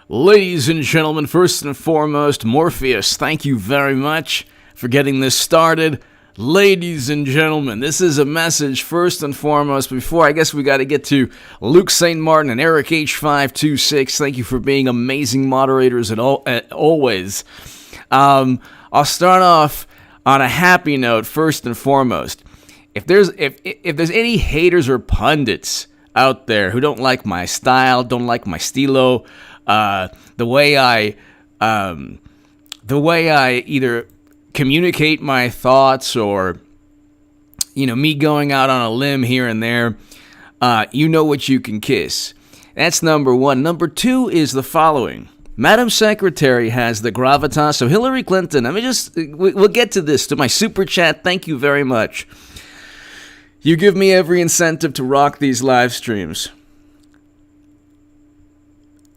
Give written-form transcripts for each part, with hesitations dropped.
Ladies and gentlemen, first and foremost, Morpheus, thank you very much for getting this started. Ladies and gentlemen, this is a message first and foremost. Before, I guess we got to get to Luke St. Martin and Eric H526. Thank you for being amazing moderators always. I'll start off on a happy note first and foremost. If there's any haters or pundits out there who don't like my style, don't like my stilo, the way I either communicate my thoughts or, me going out on a limb here and there, you know what you can kiss. That's number one. Number two is the following. Madam Secretary has the gravitas. So Hillary Clinton, we'll get to this, to my super chat. Thank you very much. You give me every incentive to rock these live streams.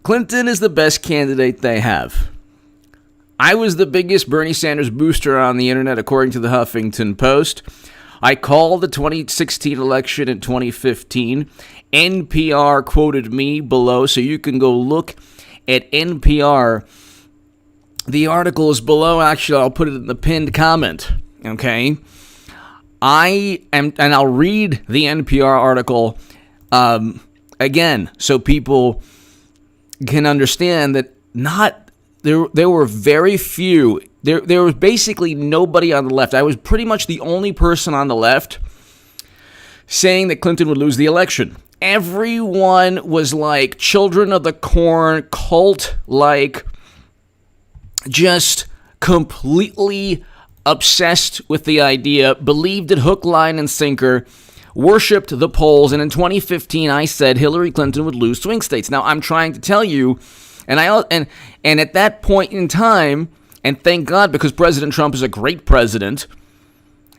Clinton is the best candidate they have. I was the biggest Bernie Sanders booster on the internet, according to the Huffington Post. I called the 2016 election in 2015. NPR quoted me below, so you can go look at NPR. The article is below. Actually, I'll put it in the pinned comment, okay? And I'll read the NPR article again, so people can understand that there were very few. There was basically nobody on the left. I was pretty much the only person on the left saying that Clinton would lose the election. Everyone was like children of the corn, cult-like, just completely obsessed with the idea, believed it hook, line, and sinker, worshipped the polls, and in 2015 I said Hillary Clinton would lose swing states. Now I'm trying to tell you, and at that point in time, and thank God, because President Trump is a great president,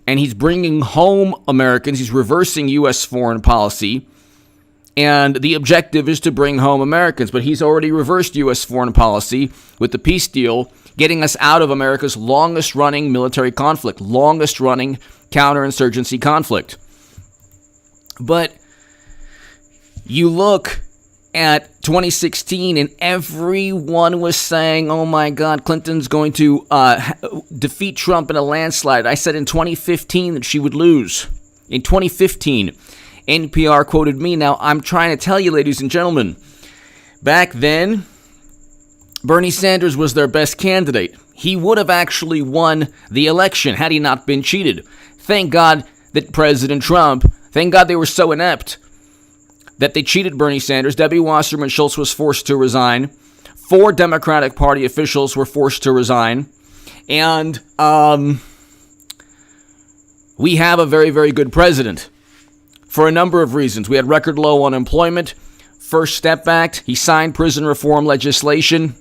and he's bringing home Americans, he's reversing U.S. foreign policy, and the objective is to bring home Americans, but he's already reversed U.S. foreign policy with the peace deal, getting us out of America's longest-running military conflict, longest-running counterinsurgency conflict. But you look at 2016, and everyone was saying, oh my God, Clinton's going to defeat Trump in a landslide. I said in 2015 that she would lose. In 2015, NPR quoted me. Now, I'm trying to tell you, ladies and gentlemen, back then, Bernie Sanders was their best candidate. He would have actually won the election had he not been cheated. Thank God that President Trump, thank God they were so inept that they cheated Bernie Sanders. Debbie Wasserman Schultz was forced to resign. 4 Democratic Party officials were forced to resign. And we have a very, very good president for a number of reasons. We had record low unemployment. First Step Act. He signed prison reform legislation.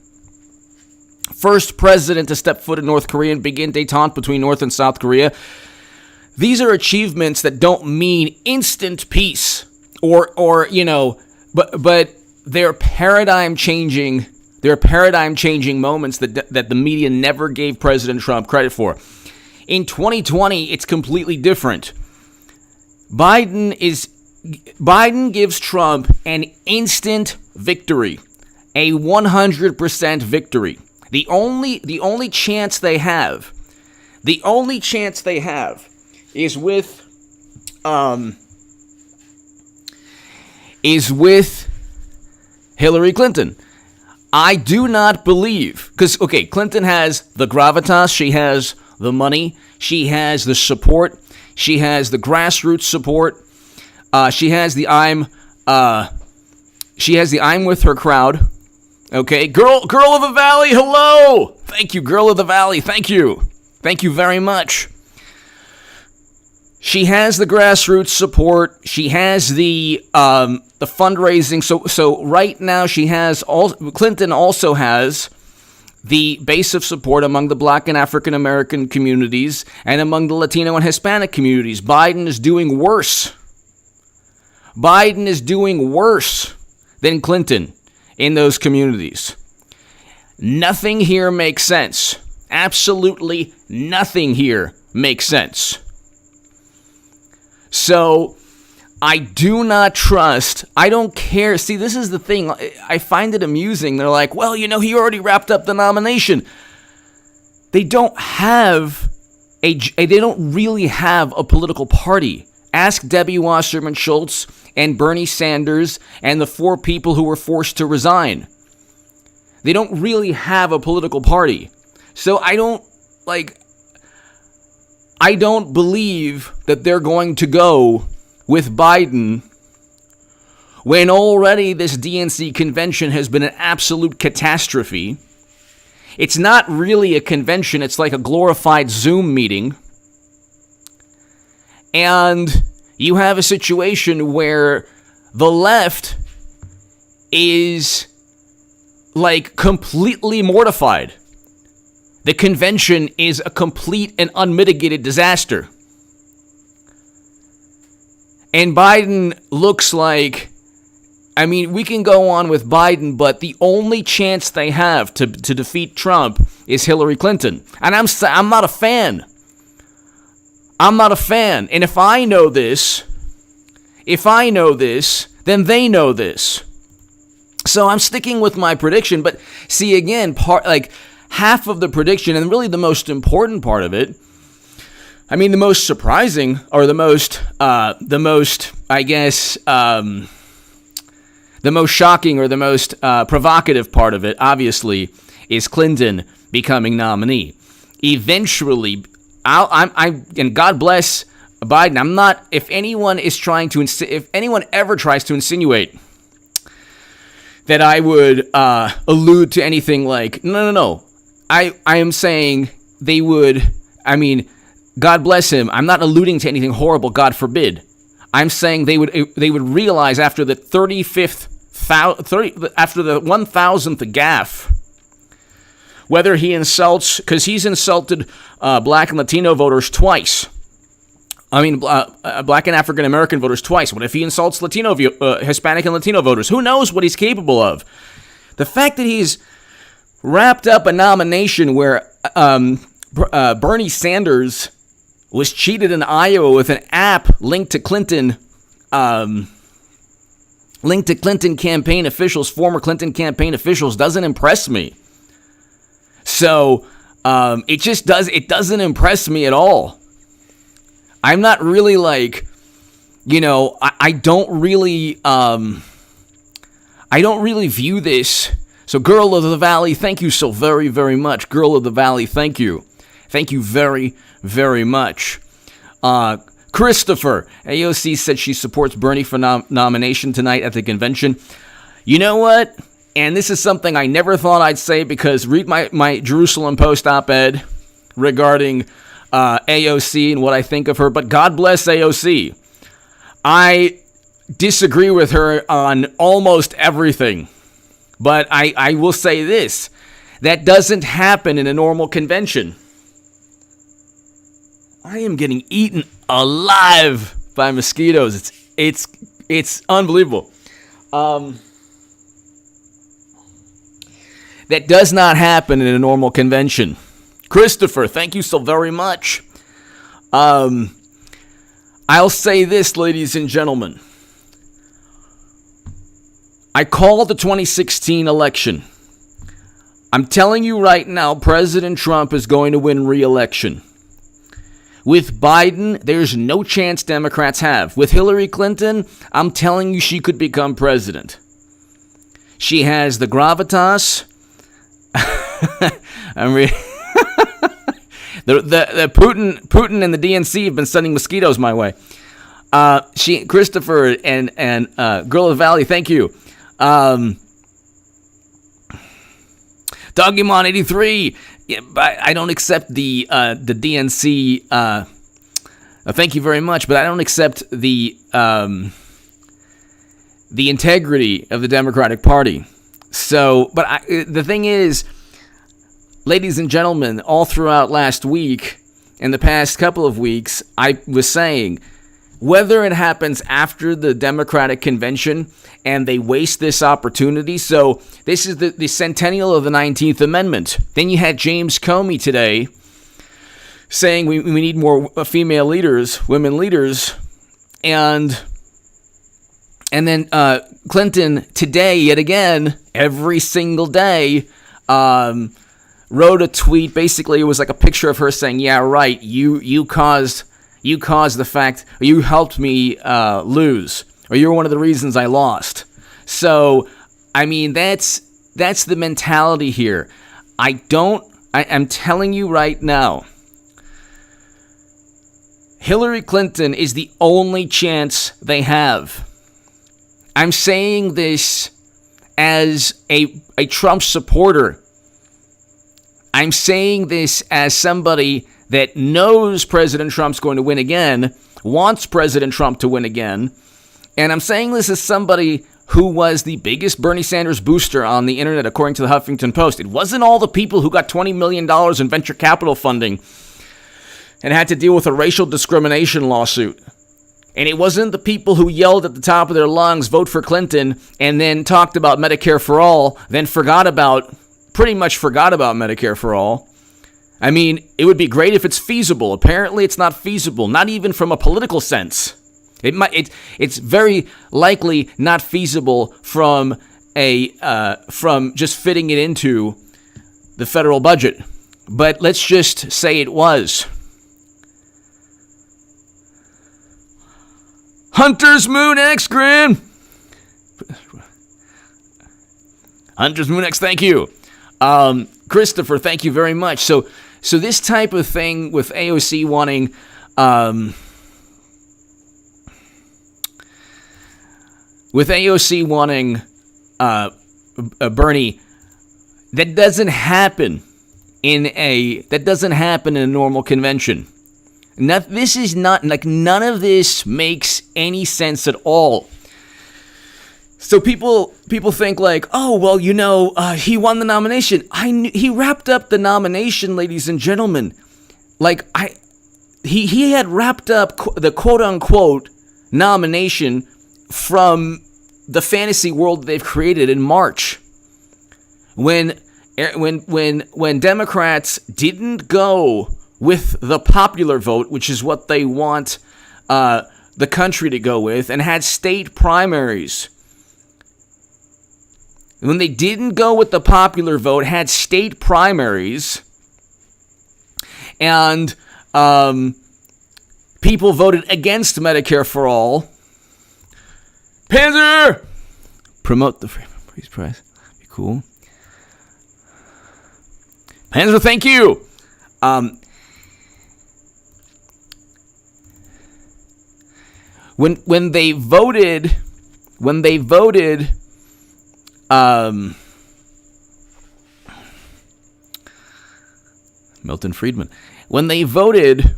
First president to step foot in North Korea and begin détente between North and South Korea. These are achievements that don't mean instant peace or but they're paradigm changing moments that the media never gave President Trump credit for. In 2020, it's completely different. Biden gives Trump an instant victory, a 100% victory. The only chance they have is with Hillary Clinton. I do not believe, because, okay, Clinton has the gravitas, she has the money, she has the support, she has the grassroots support, she has the I'm with her crowd. Okay, girl of the Valley, hello! Thank you, girl of the Valley, thank you. Thank you very much. She has the grassroots support. She has the fundraising. So right now Clinton also has the base of support among the Black and African American communities and among the Latino and Hispanic communities. Biden is doing worse. Biden is doing worse than Clinton in those communities. Nothing here makes sense. Absolutely nothing here makes sense. So I do not trust. I don't care. See, this is the thing. I find it amusing. They're like, well, you know, he already wrapped up the nomination. They don't really have a political party. Ask Debbie Wasserman Schultz and Bernie Sanders and the 4 people who were forced to resign. They don't really have a political party. So I don't believe that they're going to go with Biden when already this DNC convention has been an absolute catastrophe. It's not really a convention. It's like a glorified Zoom meeting. And you have a situation where the left is like completely mortified. The convention is a complete and unmitigated disaster. And Biden looks like, I mean, we can go on with Biden, but the only chance they have to defeat Trump is Hillary Clinton. And I'm not a fan. I'm not a fan. And if I know this, then they know this. So I'm sticking with my prediction. But see, again, half of the prediction, and really the most important part of it, I mean, the most surprising, or the most shocking or the most provocative part of it, obviously, is Clinton becoming nominee. Eventually, and God bless Biden. I'm not. If anyone ever tries to insinuate that I would allude to anything like no. I am saying they would. I mean, God bless him. I'm not alluding to anything horrible. God forbid. I'm saying they would realize after the 1000th gaffe, whether he insults, because he's insulted black and Latino voters twice. I mean, black and African American voters twice. What if he insults Hispanic and Latino voters? Who knows what he's capable of? The fact that he's wrapped up a nomination where Bernie Sanders was cheated in Iowa with an app linked to Clinton campaign officials, former Clinton campaign officials, doesn't impress me. So it doesn't impress me at all. I'm not really I don't really view this. So Girl of the Valley, thank you so very, very much. Girl of the Valley, thank you. Thank you very, very much. Christopher, AOC said she supports Bernie for nomination tonight at the convention. You know what? And this is something I never thought I'd say, because read my Jerusalem Post op-ed regarding AOC and what I think of her. But God bless AOC. I disagree with her on almost everything. But I will say this. That doesn't happen in a normal convention. I am getting eaten alive by mosquitoes. It's unbelievable. That does not happen in a normal convention. Christopher, thank you so very much. I'll say this, ladies and gentlemen. I called the 2016 election. I'm telling you right now, President Trump is going to win re-election. With Biden, there's no chance Democrats have. With Hillary Clinton, I'm telling you she could become president. She has the gravitas. The Putin and the DNC have been sending mosquitoes my way. Christopher and Girl of the Valley, thank you. Dogimon 83. Yeah, I don't accept the DNC. Thank you very much, but I don't accept the integrity of the Democratic Party. So, but the thing is, ladies and gentlemen, all throughout last week and the past couple of weeks, I was saying, whether it happens after the Democratic convention and they waste this opportunity. So this is the centennial of the 19th Amendment. Then you had James Comey today saying we need more female leaders, women leaders. And And then Clinton today, yet again, every single day, wrote a tweet. Basically, it was like a picture of her saying, "Yeah, right. You caused the fact, or you helped me lose, or you're one of the reasons I lost." So, I mean, that's the mentality here. I'm telling you right now, Hillary Clinton is the only chance they have. I'm saying this as a Trump supporter. I'm saying this as somebody that knows President Trump's going to win again, wants President Trump to win again, and I'm saying this as somebody who was the biggest Bernie Sanders booster on the internet, according to the Huffington Post. It wasn't all the people who got $20 million in venture capital funding and had to deal with a racial discrimination lawsuit. And it wasn't the people who yelled at the top of their lungs, "Vote for Clinton," and then talked about Medicare for all, then pretty much forgot about Medicare for all. I mean, it would be great if it's feasible. Apparently, it's not feasible, not even from a political sense. It's very likely not feasible from just fitting it into the federal budget. But let's just say it was. Hunter's Moon X, Grin. Hunter's Moon X, thank you. Christopher, thank you very much. So this type of thing with AOC wanting, Bernie, that doesn't happen in a normal convention. This is not, like, none of this makes any sense at all. So people think like, oh, well, he won the nomination. He wrapped up the nomination, ladies and gentlemen. Like, he had wrapped up the quote unquote nomination from the fantasy world they've created in March. When Democrats didn't go with the popular vote, which is what they want the country to go with, and had state primaries. When they didn't go with the popular vote, had state primaries, and people voted against Medicare for all. Panzer! Promote the Freedom Prize. Be cool. Panzer, thank you! When they voted, Milton Friedman, when they voted,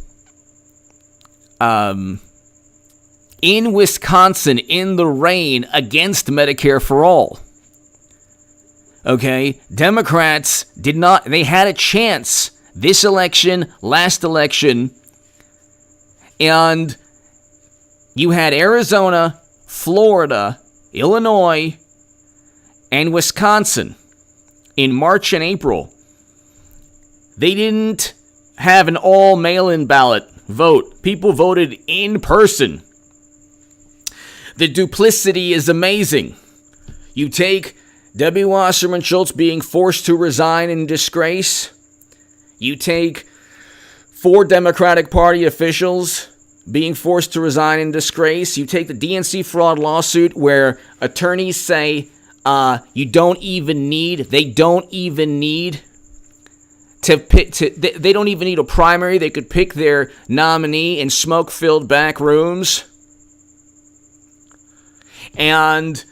in Wisconsin in the rain against Medicare for all. Okay, Democrats did not. They had a chance this election, last election, and you had Arizona, Florida, Illinois, and Wisconsin in March and April. They didn't have an all mail-in ballot vote. People voted in person. The duplicity is amazing. You take Debbie Wasserman Schultz being forced to resign in disgrace. You take 4 Democratic Party officials being forced to resign in disgrace. You take the DNC fraud lawsuit where attorneys say they don't even need a primary. They could pick their nominee in smoke-filled back rooms. And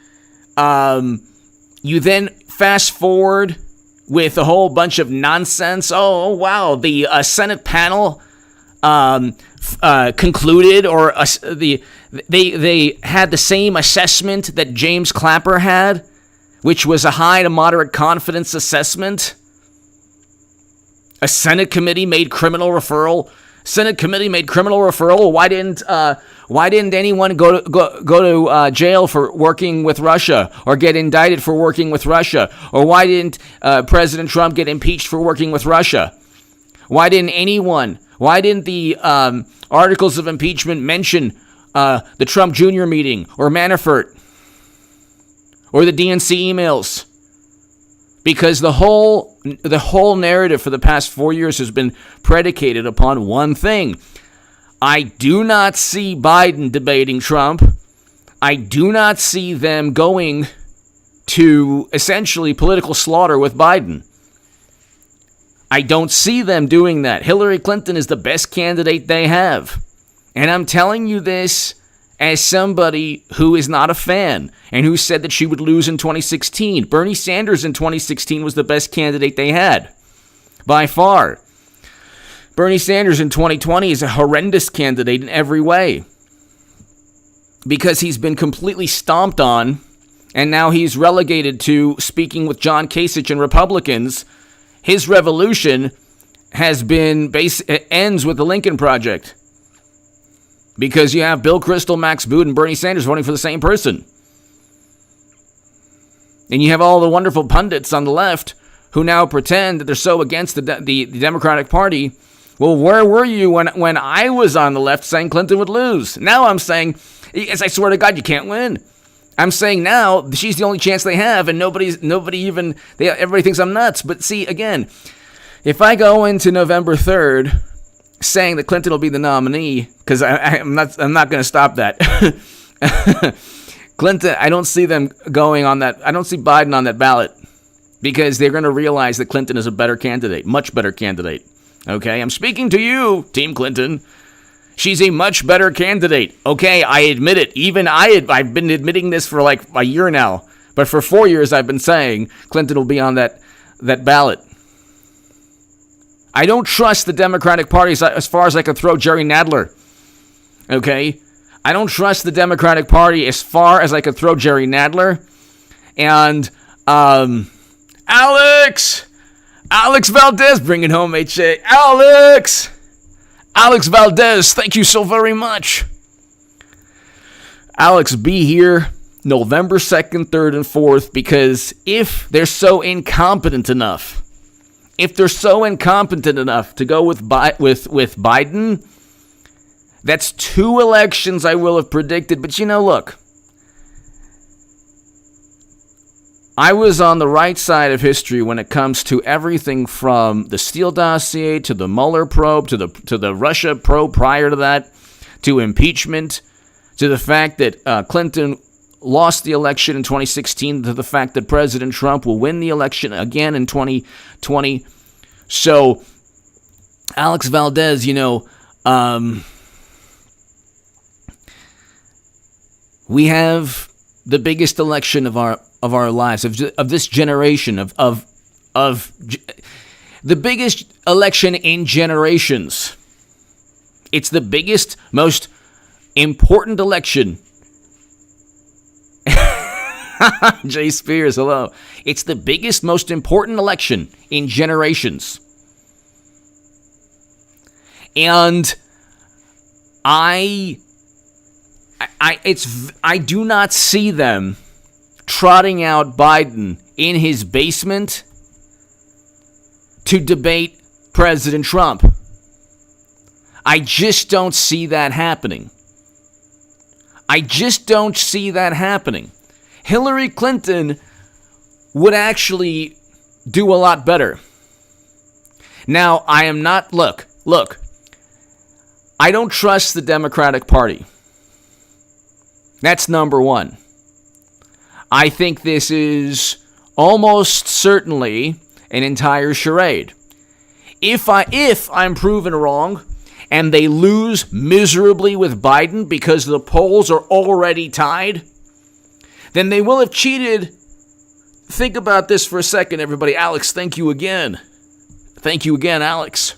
you then fast forward with a whole bunch of nonsense. Oh wow, the Senate panel concluded, or they had the same assessment that James Clapper had, which was a high to moderate confidence assessment. A Senate committee made criminal referral. Why didn't anyone go to jail for working with Russia, or get indicted for working with Russia? Or why didn't President Trump get impeached for working with Russia? Why didn't the articles of impeachment mention the Trump Jr. meeting or Manafort? or the DNC emails. Because the whole narrative for the past 4 years has been predicated upon one thing. I do not see Biden debating Trump. I do not see them going to essentially political slaughter with Biden. I don't see them doing that. Hillary Clinton is the best candidate they have. And I'm telling you this as somebody who is not a fan and who said that she would lose in 2016. Bernie Sanders in 2016 was the best candidate they had, by far. Bernie Sanders in 2020 is a horrendous candidate in every way because he's been completely stomped on, and now he's relegated to speaking with John Kasich and Republicans. His revolution has been ends with the Lincoln Project because you have Bill Kristol, Max Boot, and Bernie Sanders voting for the same person. And you have all the wonderful pundits on the left who now pretend that they're so against the Democratic Party. Well, where were you when I was on the left saying Clinton would lose? Now I'm saying, yes, I swear to God, you can't win. I'm saying now she's the only chance they have, and everybody thinks I'm nuts. But see, again, if I go into November 3rd saying that Clinton will be the nominee, because I'm not going to stop that. Clinton, I don't see them going on that. I don't see Biden on that ballot because they're going to realize that Clinton is a better candidate, much better candidate. Okay, I'm speaking to you, Team Clinton. She's a much better candidate. Okay, I admit it. Even I've been admitting this for like a year now. But for 4 years, I've been saying Clinton will be on that ballot. I don't trust the Democratic Party as far as I can throw Jerry Nadler. Okay? I don't trust the Democratic Party as far as I can throw Jerry Nadler. And, Alex Valdez, bringing home HA. Alex Valdez, thank you so very much. Alex, be here November 2nd, 3rd, and 4th, because if they're so incompetent enough to go with Biden, that's 2 elections I will have predicted. But look, I was on the right side of history when it comes to everything from the Steele dossier to the Mueller probe to the Russia probe prior to that, to impeachment, to the fact that Clinton lost the election in 2016, to the fact that President Trump will win the election again in 2020. So, Alex Valdez, we have the biggest election of our lives, of this generation, of the biggest election in generations. It's the biggest, most important election. Jay Spears, hello. It's the biggest, most important election in generations. And I do not see them trotting out Biden in his basement to debate President Trump. I just don't see that happening. Hillary Clinton would actually do a lot better. Now, look, I don't trust the Democratic Party. That's number one. I think this is almost certainly an entire charade. If I'm proven wrong and they lose miserably with Biden because the polls are already tied, then they will have cheated. Think about this for a second, everybody. Alex, thank you again. Thank you again, Alex.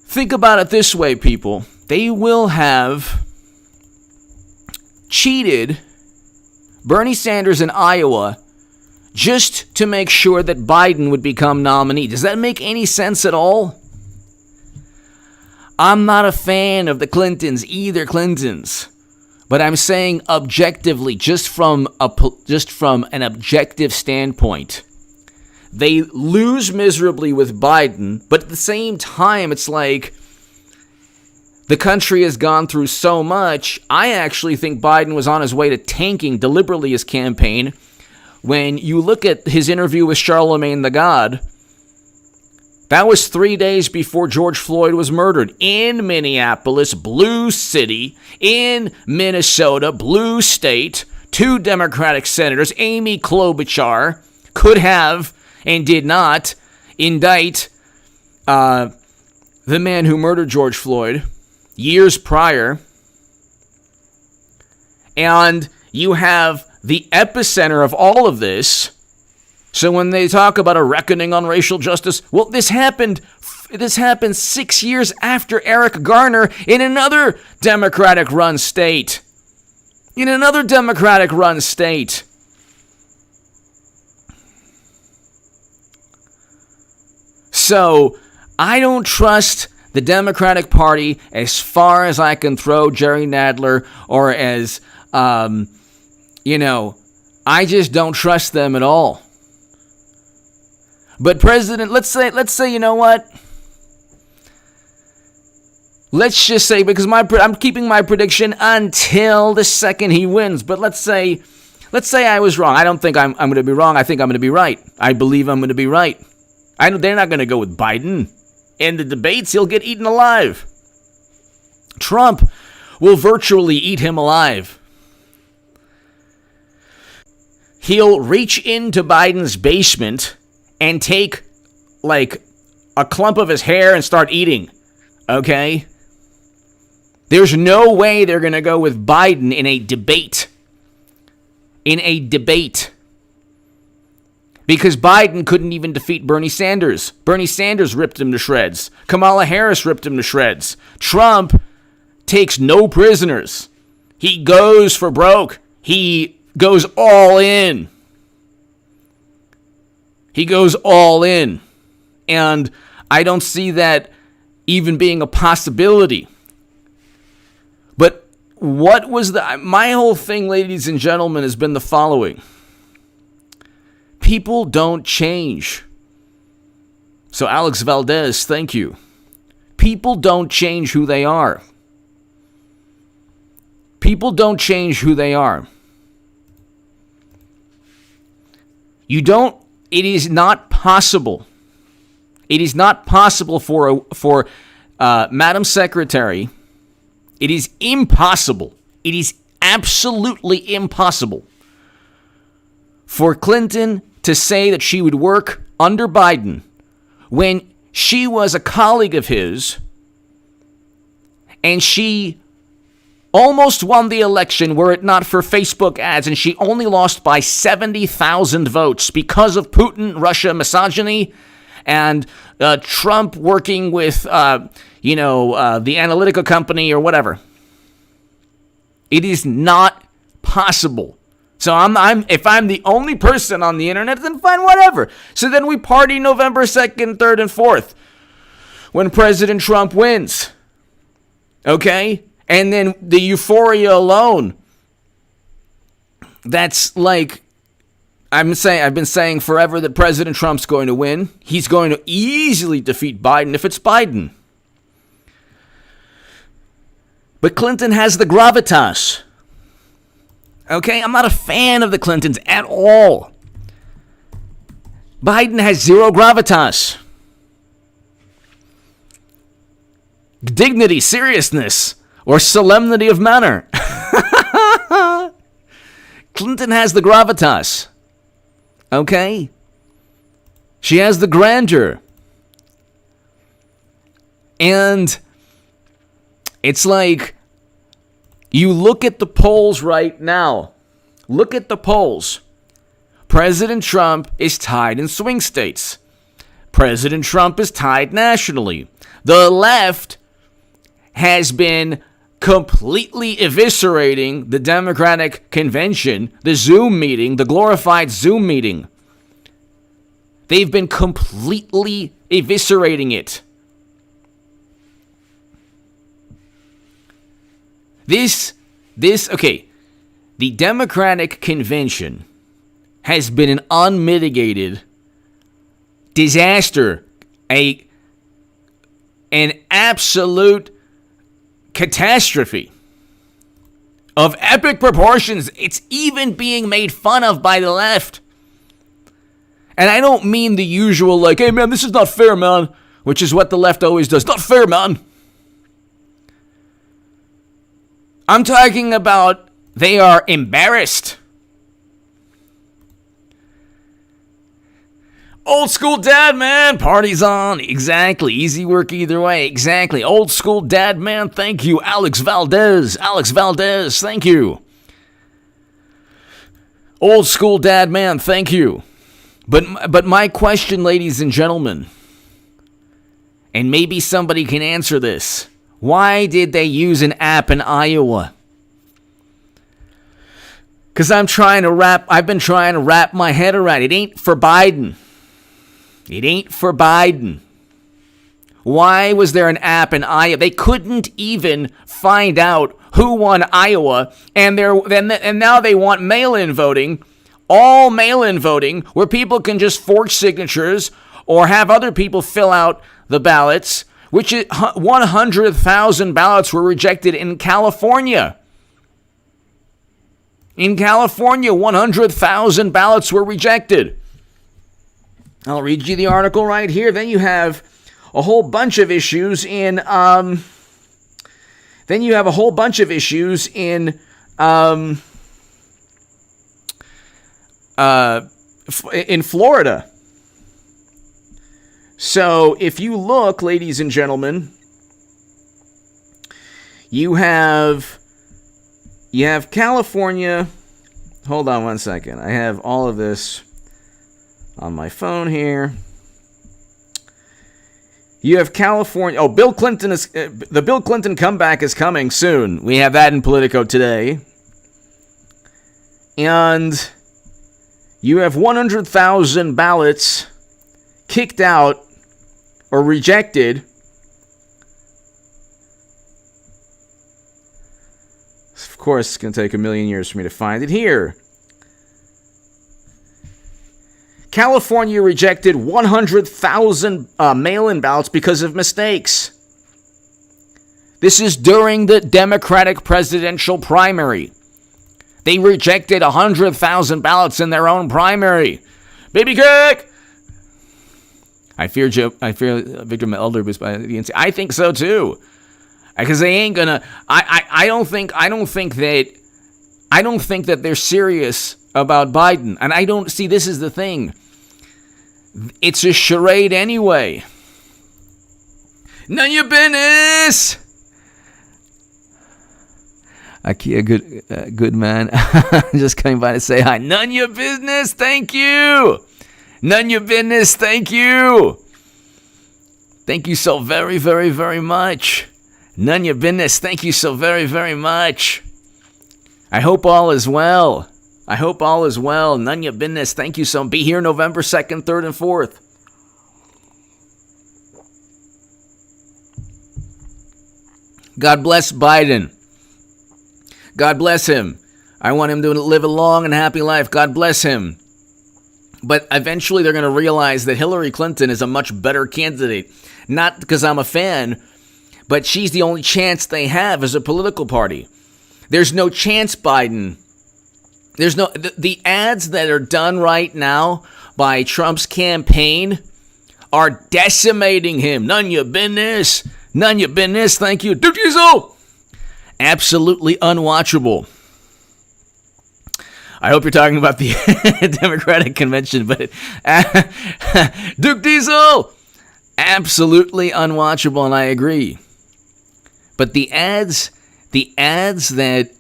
Think about it this way, people. They will have cheated Bernie Sanders in Iowa just to make sure that Biden would become nominee. Does that make any sense at all? I'm not a fan of the Clintons, either Clintons. But I'm saying objectively, just from an objective standpoint, they lose miserably with Biden, but at the same time, it's like The country has gone through so much. I actually think Biden was on his way to tanking deliberately his campaign. When you look at his interview with Charlemagne the God, that was 3 days before George Floyd was murdered in Minneapolis, blue city, in Minnesota, blue state. 2 Democratic senators, Amy Klobuchar, could have and did not indict the man who murdered George Floyd years prior. And you have the epicenter of all of this. So when they talk about a reckoning on racial justice, well, this happened 6 years after Eric Garner in another Democratic-run state. So I don't trust the Democratic Party as far as I can throw Jerry Nadler, or as, I just don't trust them at all. But President, let's say, you know what? Let's just say, because I'm keeping my prediction until the second he wins. But let's say I was wrong. I don't think I'm going to be wrong. I think I'm going to be right. I believe I'm going to be right. They're not going to go with Biden. In the debates, he'll get eaten alive. Trump will virtually eat him alive. He'll reach into Biden's basement and take, like, a clump of his hair and start eating. Okay? There's no way they're going to go with Biden in a debate. Because Biden couldn't even defeat Bernie Sanders. Bernie Sanders ripped him to shreds. Kamala Harris ripped him to shreds. Trump takes no prisoners. He goes for broke. He goes all in. And I don't see that even being a possibility. But what was my whole thing, ladies and gentlemen, has been the following. People don't change. So Alex Valdez, thank you. People don't change who they are. It is not possible. It is not possible for Madam Secretary. It is impossible. It is absolutely impossible for Clinton to say that she would work under Biden when she was a colleague of his and she almost won the election were it not for Facebook ads, and she only lost by 70,000 votes because of Putin, Russia misogyny, and Trump working with, the analytical company or whatever. It is not possible. So if I'm the only person on the internet, then fine, whatever. So then we party November 2nd, 3rd, and 4th when President Trump wins. Okay? And then the euphoria alone. That's like, I've been saying forever that President Trump's going to win. He's going to easily defeat Biden if it's Biden. But Clinton has the gravitas. Okay, I'm not a fan of the Clintons at all. Biden has zero gravitas. Dignity, seriousness, or solemnity of manner. Clinton has the gravitas. Okay? She has the grandeur. And it's like, you look at the polls right now. Look at the polls. President Trump is tied in swing states. President Trump is tied nationally. The left has been completely eviscerating the Democratic convention, the Zoom meeting, the glorified Zoom meeting. They've been completely eviscerating it. The Democratic convention has been an unmitigated disaster, an absolute catastrophe of epic proportions. It's even being made fun of by the left. And I don't mean the usual, like, hey, man, this is not fair, man, which is what the left always does. Not fair, man. I'm talking about they are embarrassed. Old school dad, man. Party's on. Exactly. Easy work either way. Exactly. Old school dad, man. Thank you. Alex Valdez. Alex Valdez. Thank you. Old school dad, man. Thank you. But my question, ladies and gentlemen, and maybe somebody can answer this. Why did they use an app in Iowa? Because I've been trying to wrap my head around it. It ain't for Biden. It ain't for Biden. Why was there an app in Iowa? They couldn't even find out who won Iowa, and now they want mail-in voting, all mail-in voting, where people can just forge signatures or have other people fill out the ballots, which is 100,000 ballots were rejected in California. In California, 100,000 ballots were rejected. I'll read you the article right here. Then you have a whole bunch of issues in Florida. So if you look, ladies and gentlemen, you have California. Hold on one second. I have all of this on my phone here. You have California. Oh, the Bill Clinton comeback is coming soon. We have that in Politico today. And you have 100,000 ballots kicked out or rejected. Of course, it's going to take a million years for me to find it here. California rejected 100,000 mail-in ballots because of mistakes. This is during the Democratic presidential primary. They rejected 100,000 ballots in their own primary. Baby cake! I fear Victor Elder was by the DNC. I think so too, because they ain't gonna. I don't think that they're serious about Biden, and I don't see. This is the thing. It's a charade anyway. None of your business. Ikea, good man. Just coming by to say hi. None of your business. Thank you. None of your business. Thank you. Thank you so very, very, very much. None of your business. Thank you so very, very much. I hope all is well. None of your business. Thank you so much. Be here November 2nd, 3rd, and 4th. God bless Biden. God bless him. I want him to live a long and happy life. God bless him. But eventually they're going to realize that Hillary Clinton is a much better candidate. Not because I'm a fan, but she's the only chance they have as a political party. There's no chance Biden. There's no, the ads that are done right now by Trump's campaign are decimating him. None of your business. None of your business. Thank you. Duke Diesel. Absolutely unwatchable. I hope you're talking about the Democratic convention, but Duke Diesel. Absolutely unwatchable, and I agree. But the ads that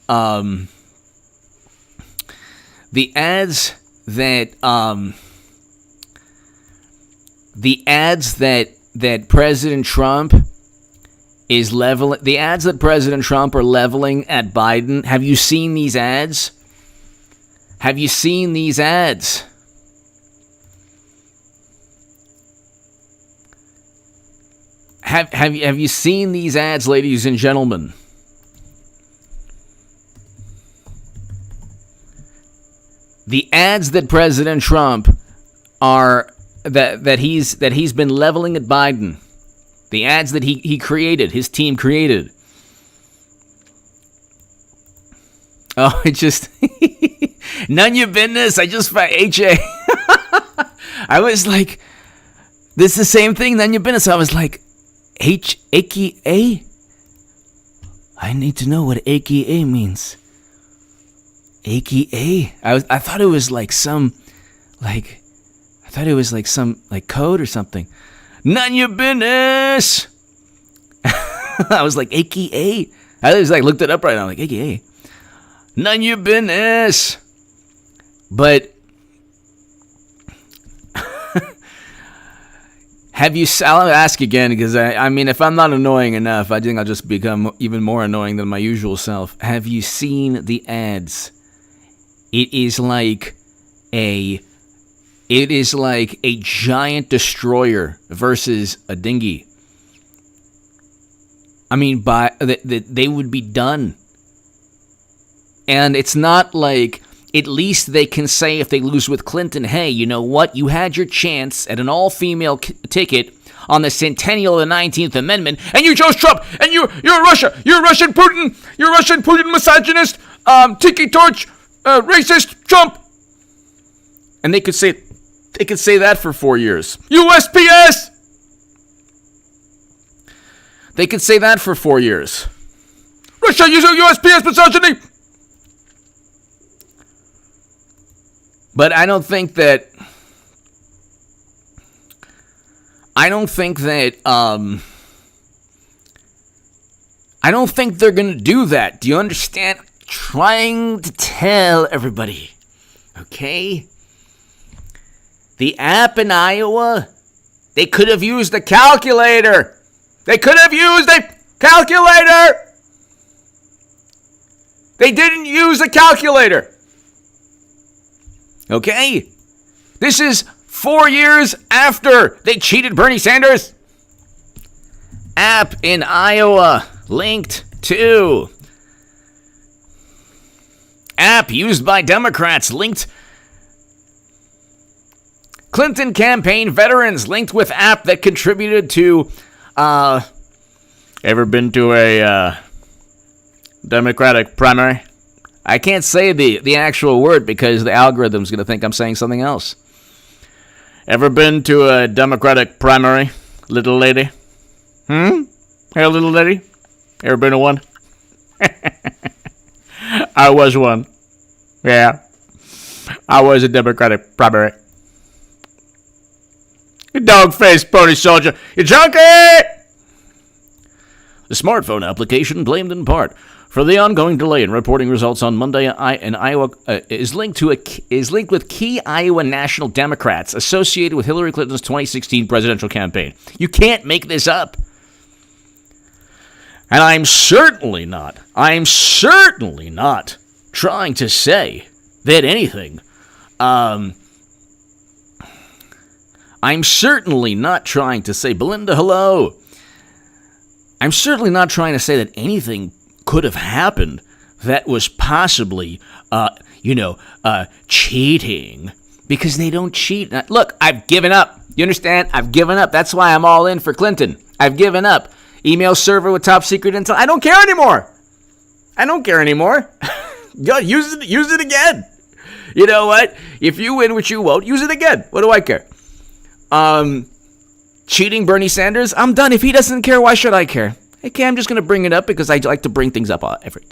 President Trump is leveling, the ads that President Trump are leveling at Biden. Have you seen these ads? Have you seen these ads? Have you seen these ads, ladies and gentlemen? The ads that President Trump are that he's been leveling at Biden, the ads that he created, his team created. Oh, it just none of your business. I just found HA. I was like, this is the same thing. None of your business. I was like, AKA. I need to know what AKA means. AKA. I thought it was like some, like, I thought it was like some like code or something. None of your business. I was like, AKA. I was like, looked it up right now. I'm like, AKA. None of your business. But have you, I'll ask again, because I mean, if I'm not annoying enough, I think I'll just become even more annoying than my usual self. Have you seen the ads? It is like a giant destroyer versus a dinghy. I mean, they would be done. And it's not like, at least they can say if they lose with Clinton, hey, you know what? You had your chance at an all-female ticket on the centennial of the 19th Amendment, and you chose Trump, and you're Russia. You're Russian Putin. You're Russian Putin misogynist, tiki torch, racist Trump. And they could say that for 4 years. USPS. They could say that for 4 years. Russia using USPS misogyny. But I don't think that they're going to do that. Do you understand? Trying to tell everybody. Okay? The app in Iowa, they could have used a calculator. They could have used a calculator. They didn't use a calculator. Okay? This is 4 years after they cheated Bernie Sanders. App in Iowa linked to. App used by Democrats linked. Clinton campaign veterans linked with app that contributed to. Ever been to a Democratic primary? I can't say the actual word because the algorithm's going to think I'm saying something else. Ever been to a Democratic primary, little lady? Hey, little lady? Ever been to one? I was one. Yeah. I was a Democratic primary. You dog-faced pony soldier. You junkie! The smartphone application blamed in part for the ongoing delay in reporting results on Monday in Iowa is linked with key Iowa national Democrats associated with Hillary Clinton's 2016 presidential campaign. You can't make this up. And I'm certainly not trying to say that anything. I'm certainly not trying to say, Belinda, hello. I'm certainly not trying to say that anything could have happened that was possibly, cheating. Because they don't cheat. Look, I've given up. You understand? I've given up. That's why I'm all in for Clinton. I've given up. Email server with top secret intel. I don't care anymore. Go, use it again. You know what? If you win, which you won't, use it again. What do I care? Cheating Bernie Sanders? I'm done. If he doesn't care, why should I care? Okay, I'm just going to bring it up because I like to bring things up every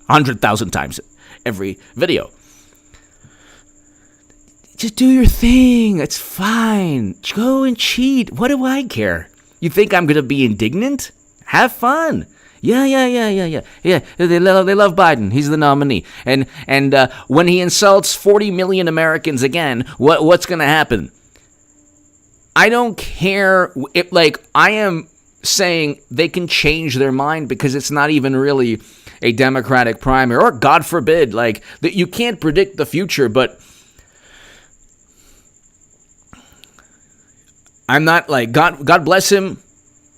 100,000 times every video. Just do your thing. It's fine. Go and cheat. What do I care? You think I'm going to be indignant? Have fun. Yeah. They love Biden. He's the nominee. And when he insults 40 million Americans again, what's going to happen? I don't care. I am saying they can change their mind because it's not even really a Democratic primary, or God forbid, that you can't predict the future. But I'm not God bless him.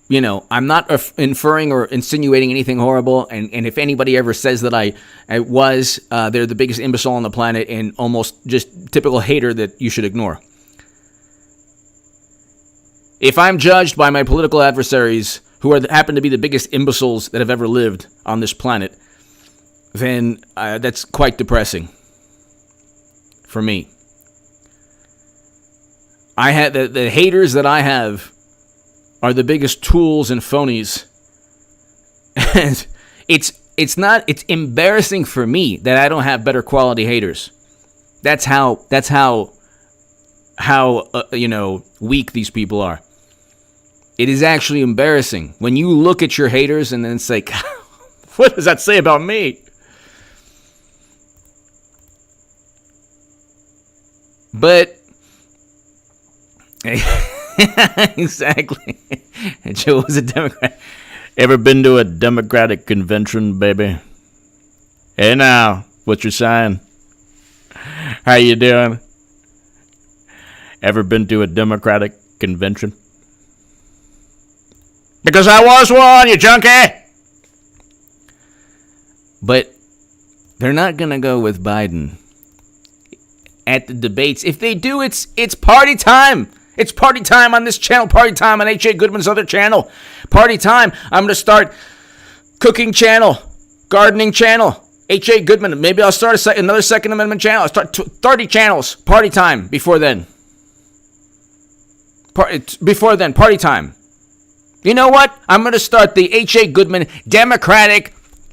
You know, I'm not inferring or insinuating anything horrible. And if anybody ever says that I was, they're the biggest imbecile on the planet and almost just typical hater that you should ignore. If I'm judged by my political adversaries, who happen to be the biggest imbeciles that have ever lived on this planet, then that's quite depressing for me. I had the haters that I have are the biggest tools and phonies. And it's embarrassing for me that I don't have better quality haters. That's how weak these people are. It is actually embarrassing when you look at your haters and then say, what does that say about me? But exactly. Joe was a Democrat. Ever been to a Democratic convention, baby? Hey now, what's your sign? How you doing? Ever been to a Democratic convention? Because I was one, you junkie! But they're not going to go with Biden at the debates. If they do, it's party time. It's party time on this channel, party time on H.A. Goodman's other channel. Party time. I'm going to start cooking channel, gardening channel, H.A. Goodman. Maybe I'll start another Second Amendment channel. I'll start 30 channels. Party time before then. Before then, party time. You know what? I'm going to start the H.A. Goodman Democratic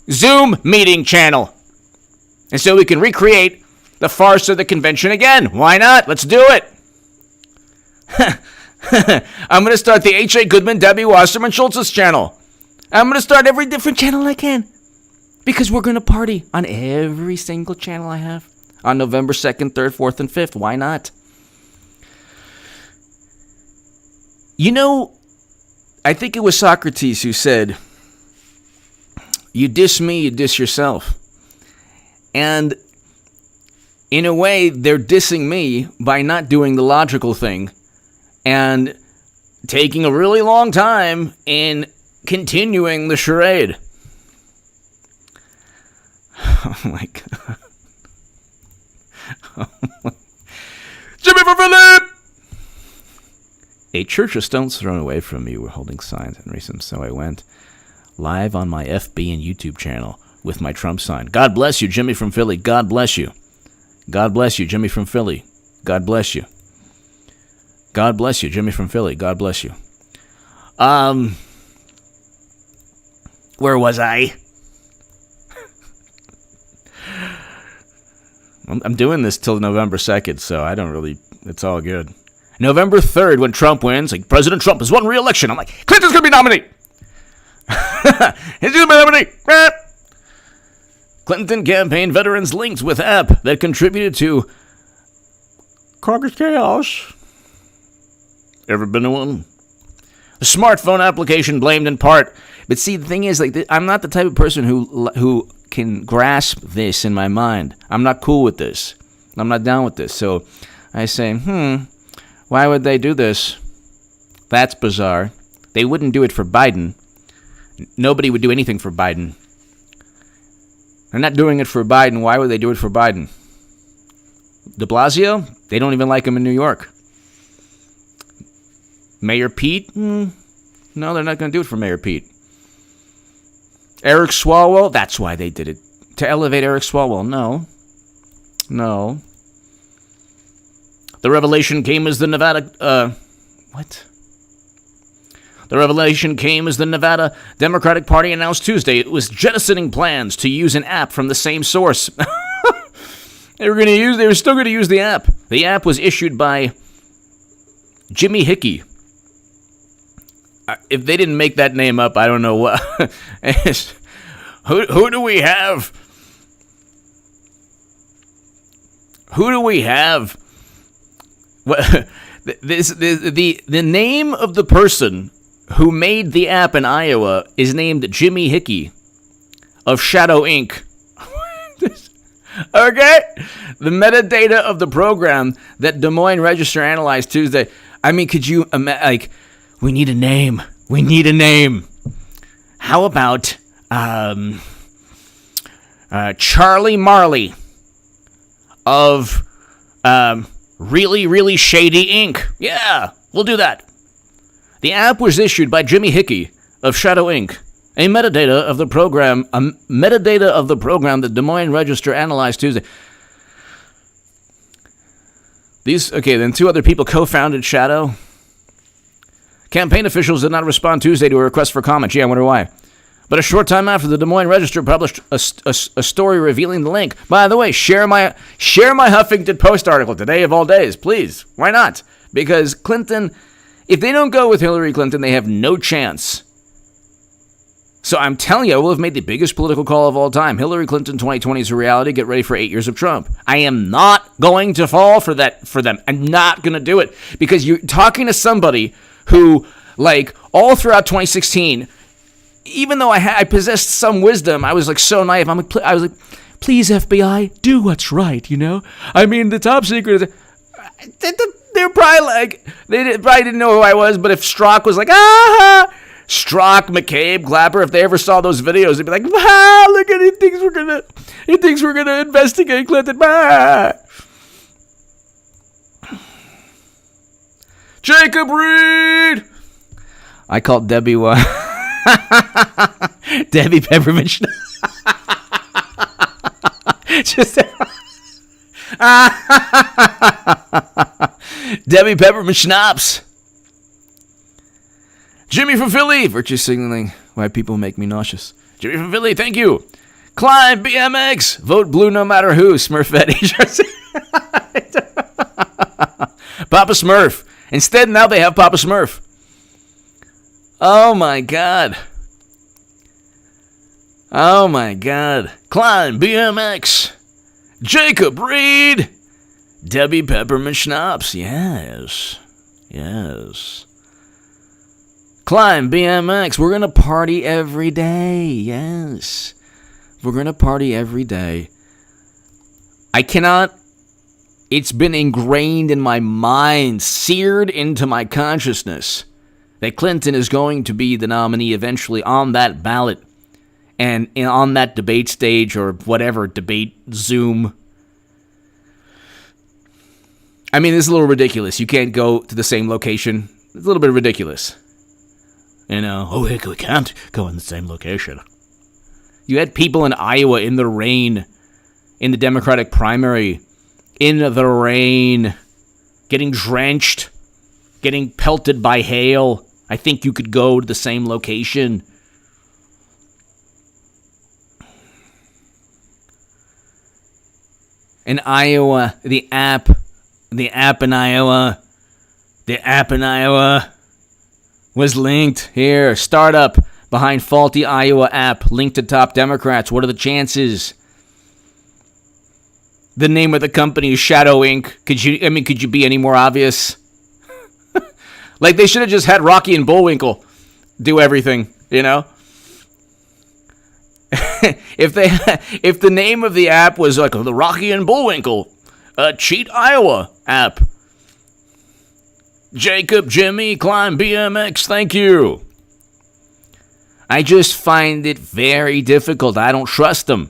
Zoom meeting channel. And so we can recreate the farce of the convention again. Why not? Let's do it. I'm going to start the H.A. Goodman, Debbie Wasserman Schultz's channel. I'm going to start every different channel I can. Because we're going to party on every single channel I have. On November 2nd, 3rd, 4th, and 5th. Why not? You know, I think it was Socrates who said, you diss me, you diss yourself. And in a way, they're dissing me by not doing the logical thing and taking a really long time in continuing the charade. Oh my God. Oh my. Jimmy for Philip! A church of stones thrown away from me were holding signs and reasons, so I went live on my FB and YouTube channel with my Trump sign. God bless you, Jimmy from Philly. God bless you. God bless you, Jimmy from Philly. God bless you. God bless you, Jimmy from Philly. God bless you. Where was I? I'm doing this till November 2nd, so I don't really, it's all good. November 3rd, when Trump wins, like, President Trump has won re-election. I'm like, Clinton's going to be nominee. He's going to be nominee. Clinton campaign veterans linked with app that contributed to Congress chaos. Ever been to one? A smartphone application blamed in part. But see, the thing is, like, I'm not the type of person who can grasp this in my mind. I'm not cool with this. I'm not down with this. So I say, why would they do this? That's bizarre. They wouldn't do it for Biden. Nobody would do anything for Biden. They're not doing it for Biden. Why would they do it for Biden? De Blasio? They don't even like him in New York. Mayor Pete? No, they're not going to do it for Mayor Pete. Eric Swalwell? That's why they did it. To elevate Eric Swalwell? No. The revelation came as the Nevada... What? The revelation came as the Nevada Democratic Party announced Tuesday it was jettisoning plans to use an app from the same source. They were still going to use the app. The app was issued by Jimmy Hickey. If they didn't make that name up, I don't know what. Who do we have? Who do we have? What? The name of the person who made the app in Iowa is named Jimmy Hickey of Shadow Inc. Okay? The metadata of the program that Des Moines Register analyzed Tuesday. I mean, could you imagine, like, we need a name. We need a name. How about Charlie Marley of Really, Really Shady Inc. Yeah, we'll do that. The app was issued by Jimmy Hickey of Shadow Inc. metadata of the program that Des Moines Register analyzed Tuesday. Then two other people co-founded Shadow. Campaign officials did not respond Tuesday to a request for comment. I wonder why. But a short time after, the Des Moines Register published a story revealing the link. By the way, share my Huffington Post article today of all days, please. Why not? Because Clinton, if they don't go with Hillary Clinton, they have no chance. So I'm telling you, I will have made the biggest political call of all time. Hillary Clinton 2020 is a reality. Get ready for 8 years of Trump. I am not going to fall for that for them. I'm not going to do it. Because you're talking to somebody who, like, all throughout 2016, even though I possessed some wisdom, I was, like, so naive. I was like, please, FBI, do what's right, you know? I mean, the top secret is... They're probably like... They probably didn't know who I was, but if Strzok was like, Strzok, McCabe, Clapper, if they ever saw those videos, they'd be like, look at it, he thinks we're gonna investigate Clinton. Jacob Reed! I called Debbie Debbie Peppermint. Debbie Peppermint Schnapps. Jimmy from Philly, virtue signaling why people make me nauseous. Jimmy from Philly, thank you. Climb BMX, vote blue no matter who. Smurfette. Papa Smurf. Instead, now they have Papa Smurf. Oh my God. Climb BMX. Jacob Reed. Debbie Peppermint Schnapps. Yes. Climb BMX. We're going to party every day. Yes. We're going to party every day. I cannot. It's been ingrained in my mind, seared into my consciousness, that Clinton is going to be the nominee eventually on that ballot and on that debate stage or whatever, debate Zoom. I mean, this is a little ridiculous. You can't go to the same location. It's a little bit ridiculous. You know, we can't go in the same location. You had people in Iowa in the rain, in the Democratic primary, in the rain, getting drenched, getting pelted by hail. I think you could go to the same location. In Iowa, the app in Iowa was linked here. Startup behind faulty Iowa app linked to top Democrats. What are the chances? The name of the company is Shadow Inc. Could you be any more obvious? Like, they should have just had Rocky and Bullwinkle do everything, you know? If the name of the app was like the Rocky and Bullwinkle Cheat Iowa app. Jacob, Jimmy, Climb BMX, thank you. I just find it very difficult. I don't trust them.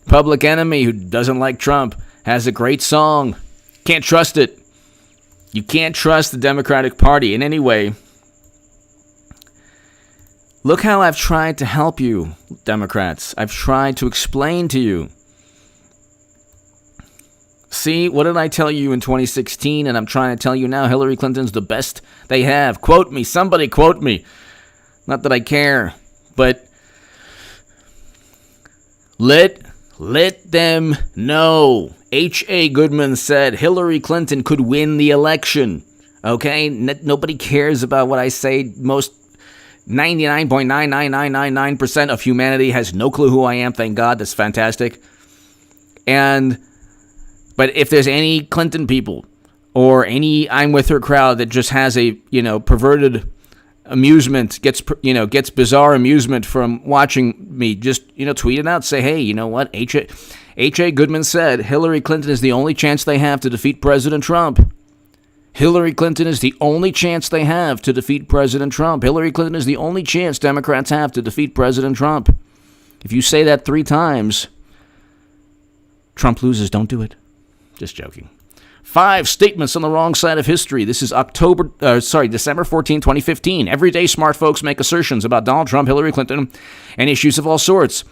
Public Enemy, who doesn't like Trump, has a great song. Can't trust it. You can't trust the Democratic Party in any way. Look how I've tried to help you, Democrats. I've tried to explain to you. See, what did I tell you in 2016? And I'm trying to tell you now, Hillary Clinton's the best they have. Quote me. Somebody quote me. Not that I care, but let them know. H.A. Goodman said Hillary Clinton could win the election. Okay? Nobody cares about what I say. Most 99.99999% of humanity has no clue who I am. Thank God. That's fantastic. But if there's any Clinton people or any I'm with her crowd that just has a, perverted amusement, gets bizarre amusement from watching me, just, tweet it out. Say, hey, you know what? H.A. Goodman said Hillary Clinton is the only chance they have to defeat President Trump. Hillary Clinton is the only chance they have to defeat President Trump. Hillary Clinton is the only chance Democrats have to defeat President Trump. If you say that 3 times, Trump loses. Don't do it. Just joking. 5 statements on the wrong side of history. This is December 14, 2015. Everyday smart folks make assertions about Donald Trump, Hillary Clinton, and issues of all sorts.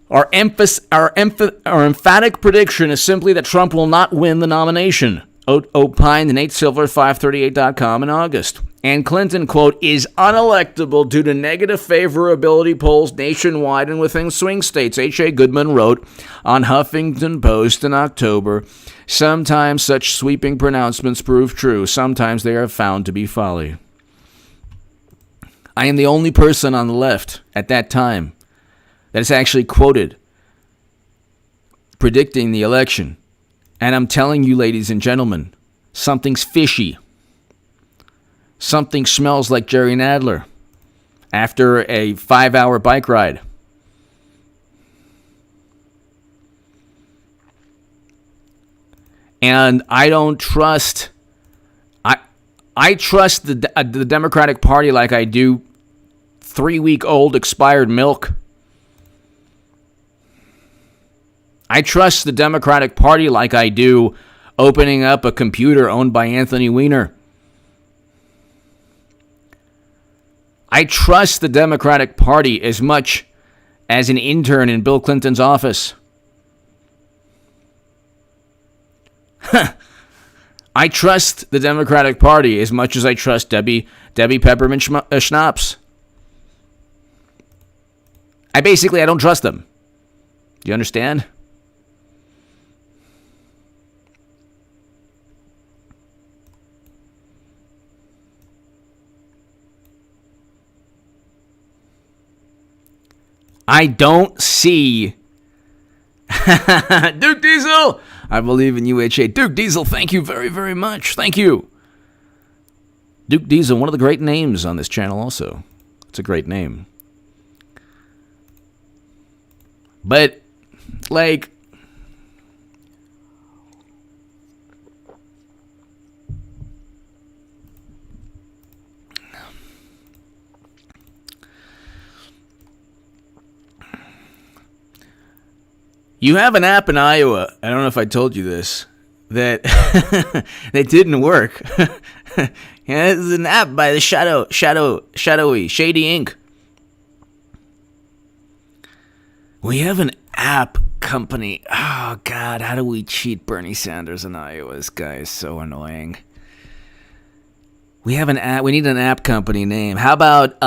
Our emphatic prediction is simply that Trump will not win the nomination, opined Nate Silver, 538.com in August. And Clinton, quote, is unelectable due to negative favorability polls nationwide and within swing states, H.A. Goodman wrote on Huffington Post in October. Sometimes such sweeping pronouncements prove true. Sometimes they are found to be folly. I am the only person on the left at that time that is actually quoted predicting the election. And I'm telling you, ladies and gentlemen, something's fishy. Something smells like Jerry Nadler after a 5-hour bike ride. And I don't trust. I trust the Democratic Party like I do 3-week-old expired milk. I trust the Democratic Party like I do opening up a computer owned by Anthony Weiner. I trust the Democratic Party as much as an intern in Bill Clinton's office. I trust the Democratic Party as much as I trust Debbie Peppermint Schnapps. I don't trust them. Do you understand? I don't see Duke Diesel. I believe in you, H.A. Duke Diesel, thank you very, very much. Thank you. Duke Diesel, one of the great names on this channel also. It's a great name. But, like, you have an app in Iowa, I don't know if I told you this, that that didn't work. Yeah, it's an app by the Shady Inc. We have an app company. Oh, God, how do we cheat Bernie Sanders in Iowa? This guy is so annoying. We have an app. We need an app company name. How about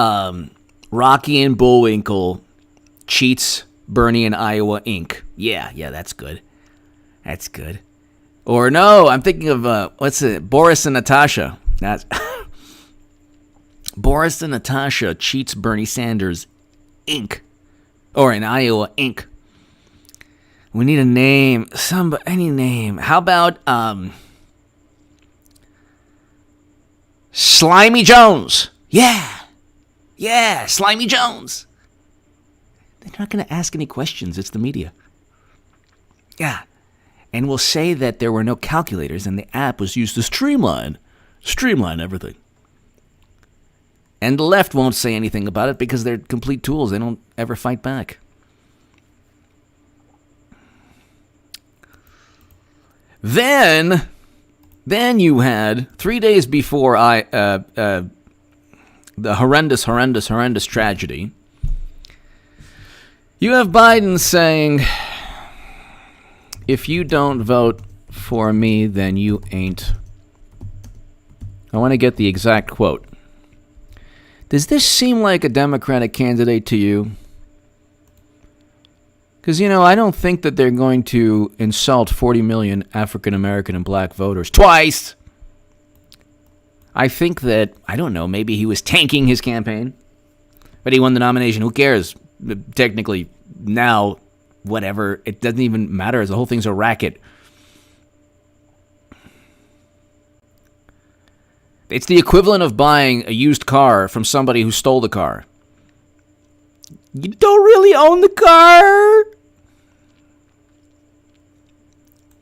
Rocky and Bullwinkle cheats Bernie in Iowa Inc.? Yeah, that's good. That's good. Or no, I'm thinking of, Boris and Natasha. That's Boris and Natasha cheats Bernie Sanders Inc. Or in Iowa Inc. We need a name. Any name. How about, Slimy Jones? Yeah, Slimy Jones. They're not going to ask any questions. It's the media. Yeah. And we'll say that there were no calculators and the app was used to streamline everything. And the left won't say anything about it because they're complete tools. They don't ever fight back. Then you had 3 days before the horrendous tragedy. You have Biden saying, if you don't vote for me, then you ain't. I want to get the exact quote. Does this seem like a Democratic candidate to you? Because, I don't think that they're going to insult 40 million African American and black voters twice. I think that, I don't know, maybe he was tanking his campaign, but he won the nomination. Who cares? Technically, now, whatever. It doesn't even matter. The whole thing's a racket. It's the equivalent of buying a used car from somebody who stole the car. You don't really own the car.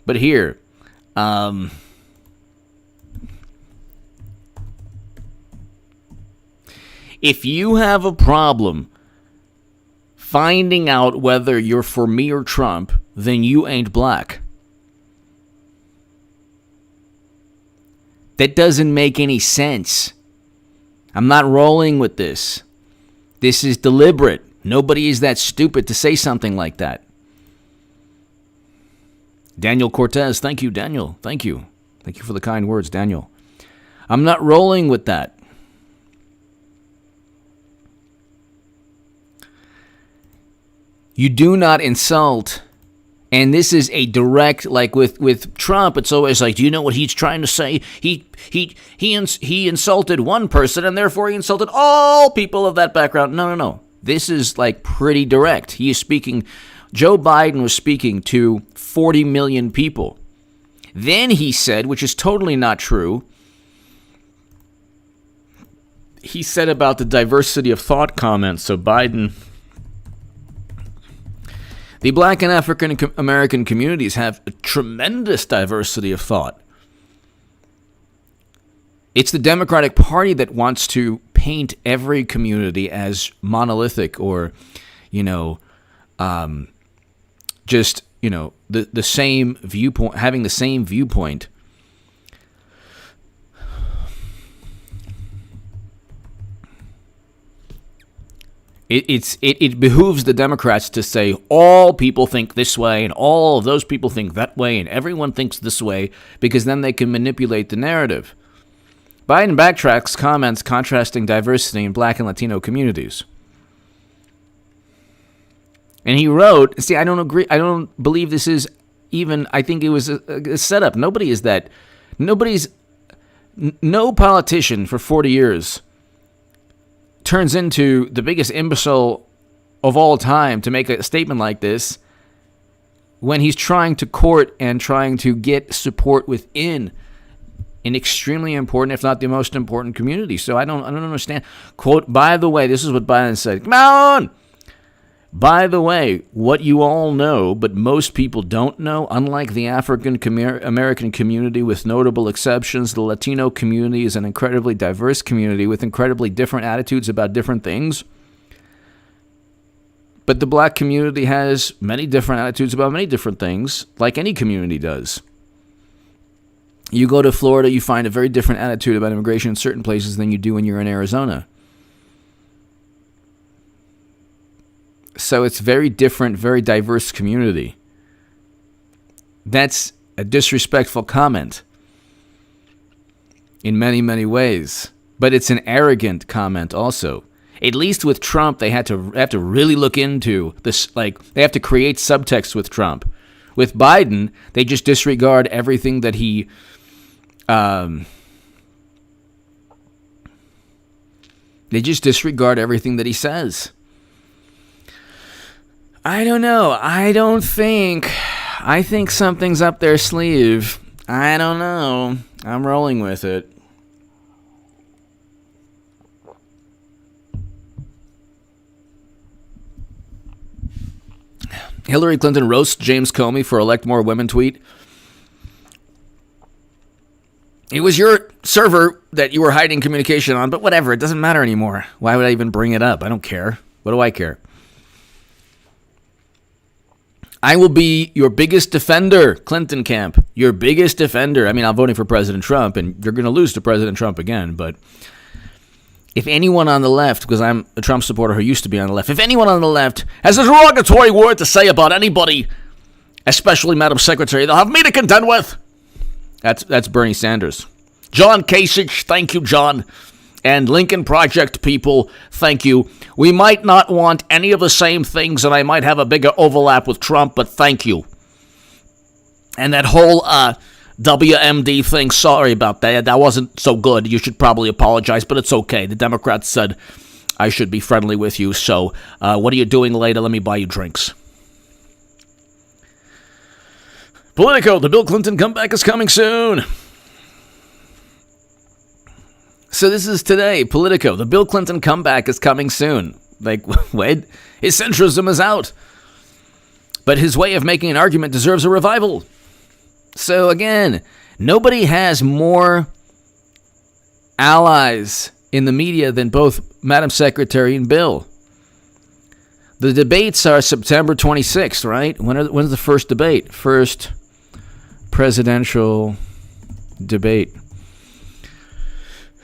But here, if you have a problem finding out whether you're for me or Trump, then you ain't black. That doesn't make any sense. I'm not rolling with this. This is deliberate. Nobody is that stupid to say something like that. Daniel Cortez, thank you, Daniel. Thank you. Thank you for the kind words, Daniel. I'm not rolling with that. You do not insult. And this is a direct, like with Trump, it's always like, do you know what he's trying to say? He insulted one person, and therefore he insulted all people of that background. No. This is like pretty direct. He is speaking, Joe Biden was speaking to 40 million people. Then he said, which is totally not true, he said about the diversity of thought comments. So Biden... The Black and African American communities have a tremendous diversity of thought. It's the Democratic Party that wants to paint every community as monolithic or, the same viewpoint, having the same viewpoint. It behooves the Democrats to say all people think this way and all of those people think that way and everyone thinks this way, because then they can manipulate the narrative. Biden backtracks comments contrasting diversity in Black and Latino communities. And he wrote, see, I don't agree. I don't believe this is even, I think it was a setup. No politician for 40 years turns into the biggest imbecile of all time to make a statement like this when he's trying to court and trying to get support within an extremely important, if not the most important community. So I don't understand. Quote, by the way, this is what Biden said. Come on! By the way, what you all know, but most people don't know, unlike the African American community, with notable exceptions, the Latino community is an incredibly diverse community with incredibly different attitudes about different things. But the Black community has many different attitudes about many different things, like any community does. You go to Florida, you find a very different attitude about immigration in certain places than you do when you're in Arizona. So it's very different, very diverse community. That's a disrespectful comment in many, many ways. But it's an arrogant comment also. At least with Trump, they have to really look into this. Like, they have to create subtext with Trump. With Biden, they just disregard everything that he... they just disregard everything that he says. I don't know. I think something's up their sleeve. I don't know. I'm rolling with it. Hillary Clinton roasts James Comey for elect more women tweet. It was your server that you were hiding communication on, but whatever. It doesn't matter anymore. Why would I even bring it up? I don't care. What do I care? I will be your biggest defender, Clinton camp. Your biggest defender. I mean, I'm voting for President Trump, and you're going to lose to President Trump again. But if anyone on the left, because I'm a Trump supporter who used to be on the left, if anyone on the left has a derogatory word to say about anybody, especially Madam Secretary, they'll have me to contend with. That's Bernie Sanders. John Kasich, thank you, John. And Lincoln Project people, thank you. We might not want any of the same things, and I might have a bigger overlap with Trump, but thank you. And that whole WMD thing, sorry about that. That wasn't so good. You should probably apologize, but it's okay. The Democrats said I should be friendly with you, so what are you doing later? Let me buy you drinks. Politico, the Bill Clinton comeback is coming soon. So this is today, Politico. The Bill Clinton comeback is coming soon. Like, what? His centrism is out. But his way of making an argument deserves a revival. So again, nobody has more allies in the media than both Madam Secretary and Bill. The debates are September 26th, right? When's the first debate? First presidential debate.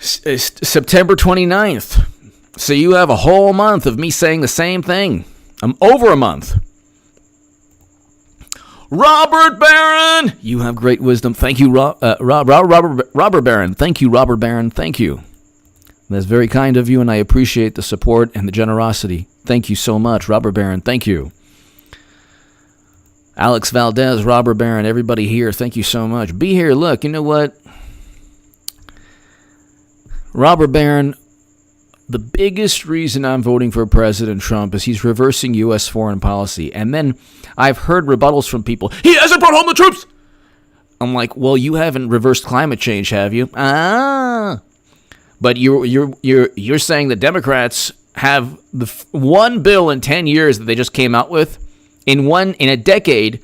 September 29th. So you have a whole month of me saying the same thing. I'm over a month. Robert Barron, you have great wisdom. Thank you, Robert Barron. Thank you, Robert Barron. Thank you. That's very kind of you, and I appreciate the support and the generosity. Thank you so much, Robert Barron. Thank you. Alex Valdez, Robert Barron, everybody here, thank you so much. Be here. Look, you know what? Robert Barron, the biggest reason I'm voting for President Trump is he's reversing U.S. foreign policy. And then I've heard rebuttals from people. He hasn't brought home the troops. I'm like, well, you haven't reversed climate change, have you? But you're saying the Democrats have the one bill in 10 years that they just came out with. In a decade,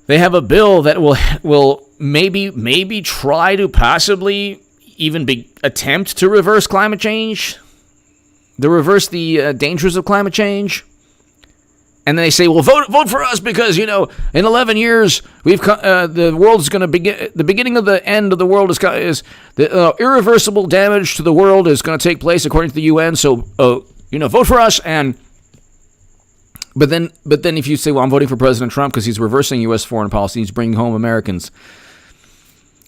they have a bill that will maybe try to possibly even attempt to reverse climate change, to reverse the dangers of climate change. And they say, well, vote for us because, in 11 years, the world is going to begin, the beginning of the end of the world is the irreversible damage to the world is going to take place according to the UN. So, vote for us. But then if you say, well, I'm voting for President Trump because he's reversing U.S. foreign policy, he's bringing home Americans.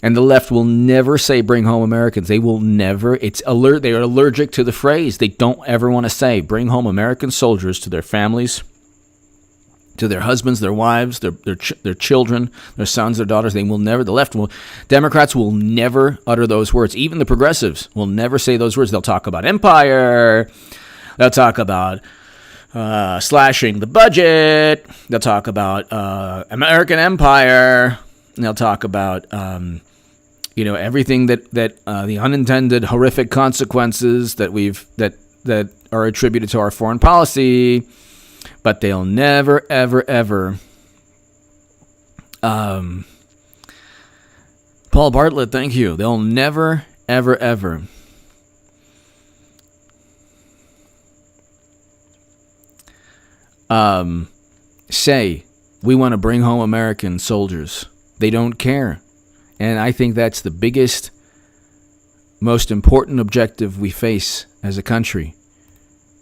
And the left will never say bring home Americans. They will never. They are allergic to the phrase. They don't ever want to say bring home American soldiers to their families, to their husbands, their wives, their children, their sons, their daughters. They will never. Democrats will never utter those words. Even the progressives will never say those words. They'll talk about empire. They'll talk about slashing the budget. They'll talk about American empire. And they'll talk about everything that the unintended horrific consequences that are attributed to our foreign policy. But they'll never, ever, ever. Paul Bartlett, thank you. They'll never, ever, ever. Say, we want to bring home American soldiers. They don't care. And I think that's the biggest, most important objective we face as a country.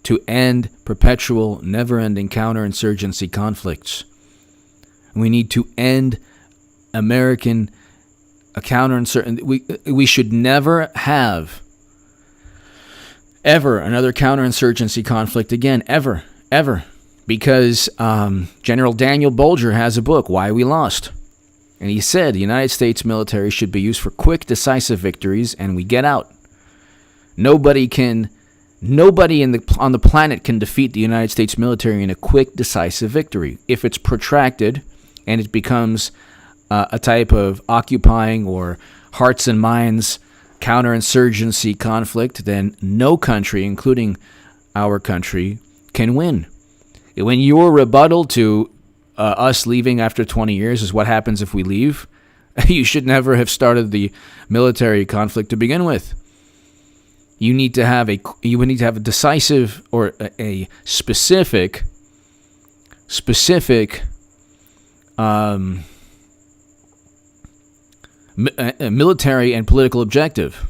To end perpetual, never-ending counterinsurgency conflicts. We need to end American counterinsurgency. We should never have ever another counterinsurgency conflict again, ever. Because General Daniel Bolger has a book, Why We Lost. And he said the United States military should be used for quick, decisive victories, and we get out. Nobody on the planet can defeat the United States military in a quick, decisive victory. If it's protracted and it becomes a type of occupying or hearts and minds counterinsurgency conflict, then no country, including our country, can win. When your rebuttal to us leaving after 20 years is what happens if we leave, you should never have started the military conflict to begin with. You would need to have a decisive or a specific military and political objective.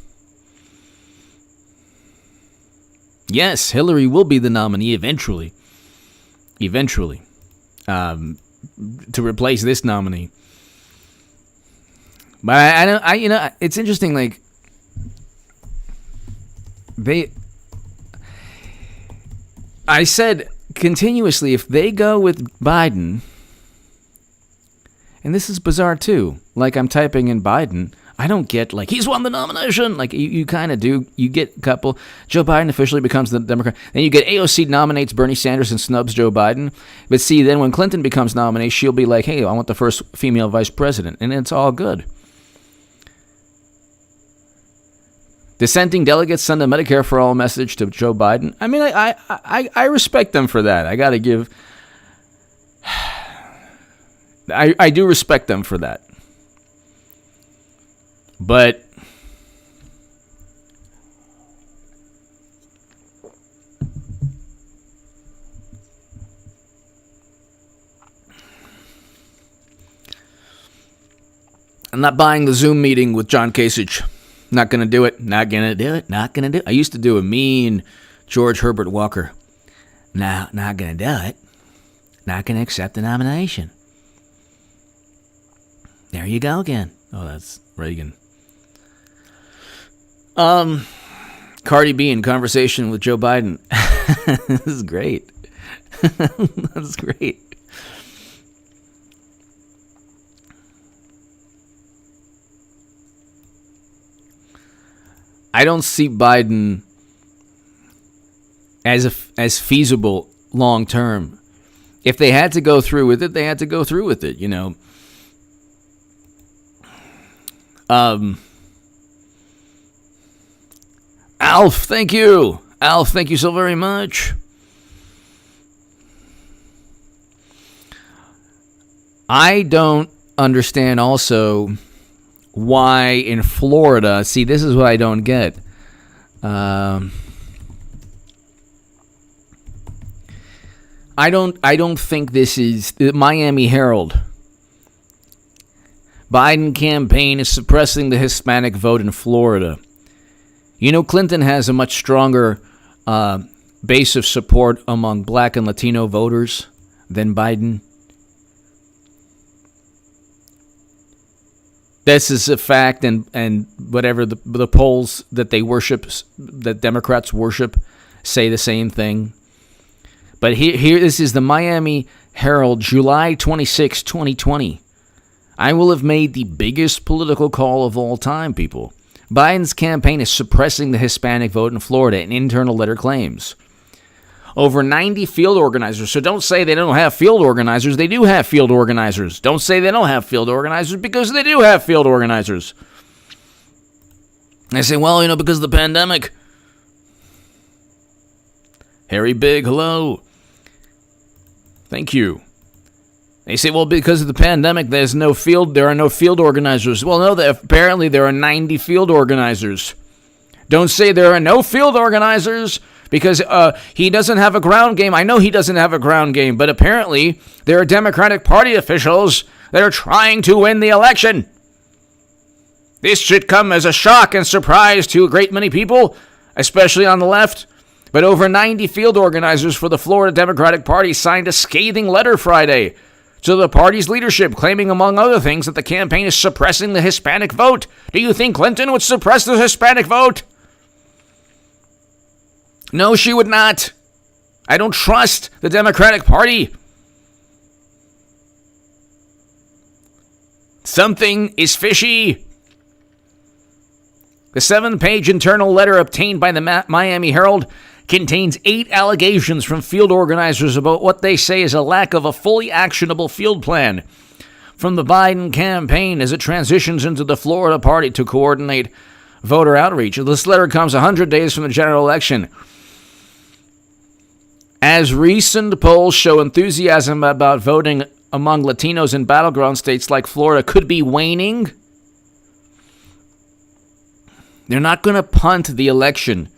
Yes, Hillary will be the nominee eventually, to replace this nominee. But it's interesting. Like I said continuously, if they go with Biden, and this is bizarre too. Like I'm typing in Biden. I don't get, like, he's won the nomination. Like, you kind of do. You get a couple. Joe Biden officially becomes the Democrat. Then you get AOC nominates Bernie Sanders and snubs Joe Biden. But see, then when Clinton becomes nominee, she'll be like, hey, I want the first female vice president. And it's all good. Dissenting delegates send a Medicare for All message to Joe Biden. I mean, I respect them for that. I got to give... I do respect them for that. But I'm not buying the Zoom meeting with John Kasich. Not going to do it. Not going to do it. Not going to do it. I used to do a mean George Herbert Walker. No, not going to do it. Not going to accept the nomination. There you go again. Oh, that's Reagan. Cardi B in conversation with Joe Biden. This is great. That's great. I don't see Biden as feasible long term. If they had to go through with it, they had to go through with it, you know. Alf, thank you. Alf, thank you so very much. I don't understand also why in Florida, see, this is what I don't get. I don't think this is the Miami Herald. Biden campaign is suppressing the Hispanic vote in Florida. You know, Clinton has a much stronger base of support among black and Latino voters than Biden. This is a fact, and whatever the polls that they worship, that Democrats worship, say the same thing. But here, this is the Miami Herald, July 26, 2020. I will have made the biggest political call of all time, people. Biden's campaign is suppressing the Hispanic vote in Florida, an internal letter claims. Over 90 field organizers. So don't say they don't have field organizers. They do have field organizers. Don't say they don't have field organizers, because they do have field organizers. They say, well, you know, because of the pandemic. Harry Big, hello. Thank you. They say, well, because of the pandemic, there are no field organizers. Well, no, apparently there are 90 field organizers. Don't say there are no field organizers, because he doesn't have a ground game. I know he doesn't have a ground game, but apparently there are Democratic Party officials that are trying to win the election. This should come as a shock and surprise to a great many people, especially on the left. But over 90 field organizers for the Florida Democratic Party signed a scathing letter Friday to the party's leadership, claiming, among other things, that the campaign is suppressing the Hispanic vote. Do you think Clinton would suppress the Hispanic vote? No, she would not. I don't trust the Democratic Party. Something is fishy. The 7-page internal letter obtained by the Miami Herald contains 8 allegations from field organizers about what they say is a lack of a fully actionable field plan from the Biden campaign as it transitions into the Florida party to coordinate voter outreach. This letter comes 100 days from the general election. As recent polls show, enthusiasm about voting among Latinos in battleground states like Florida could be waning. They're not going to punt the election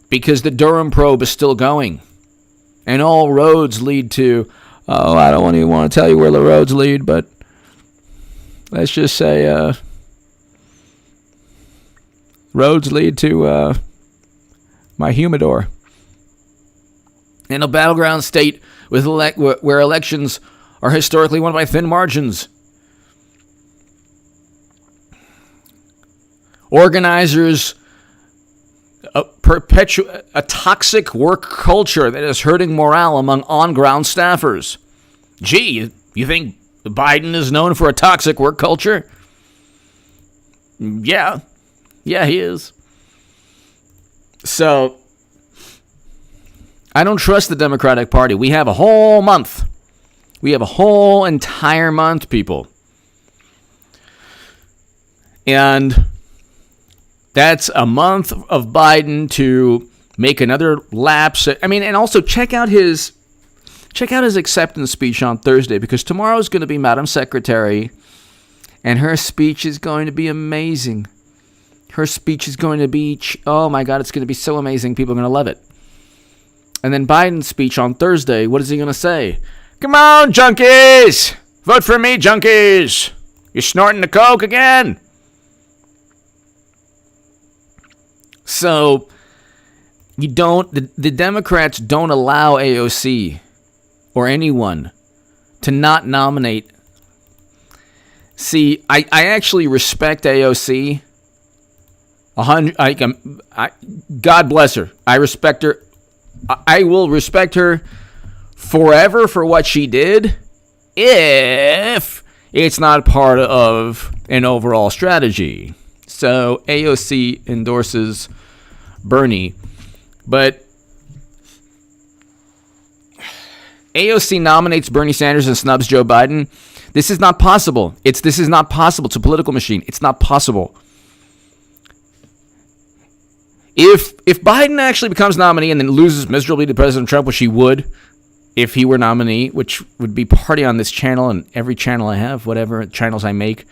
because the Durham probe is still going. And all roads lead to, I don't even want to tell you where the roads lead, but let's just say roads lead to my humidor. In a battleground state where elections are historically won by thin margins. Organizers perpetuate a toxic work culture that is hurting morale among on-ground staffers. Gee, you think Biden is known for a toxic work culture? Yeah, he is. So, I don't trust the Democratic Party. We have a whole month. We have a whole entire month, people. And that's a month of Biden to make another lapse. I mean, and also check out his acceptance speech on Thursday, because tomorrow is going to be Madam Secretary, and her speech is going to be amazing. Her speech is going to be, oh my God, it's going to be so amazing. People are going to love it. And then Biden's speech on Thursday, what is he going to say? Come on, junkies! Vote for me, junkies! You're snorting the coke again? So the Democrats don't allow AOC or anyone to not nominate. See, I actually respect AOC. God bless her. I respect her. I will respect her forever for what she did if it's not part of an overall strategy. So AOC endorses Bernie, but AOC nominates Bernie Sanders and snubs Joe Biden. This is not possible. This is not possible. It's a political machine. It's not possible. If Biden actually becomes nominee and then loses miserably to President Trump, which he would if he were nominee, which would be party on this channel and every channel I have, whatever channels I make,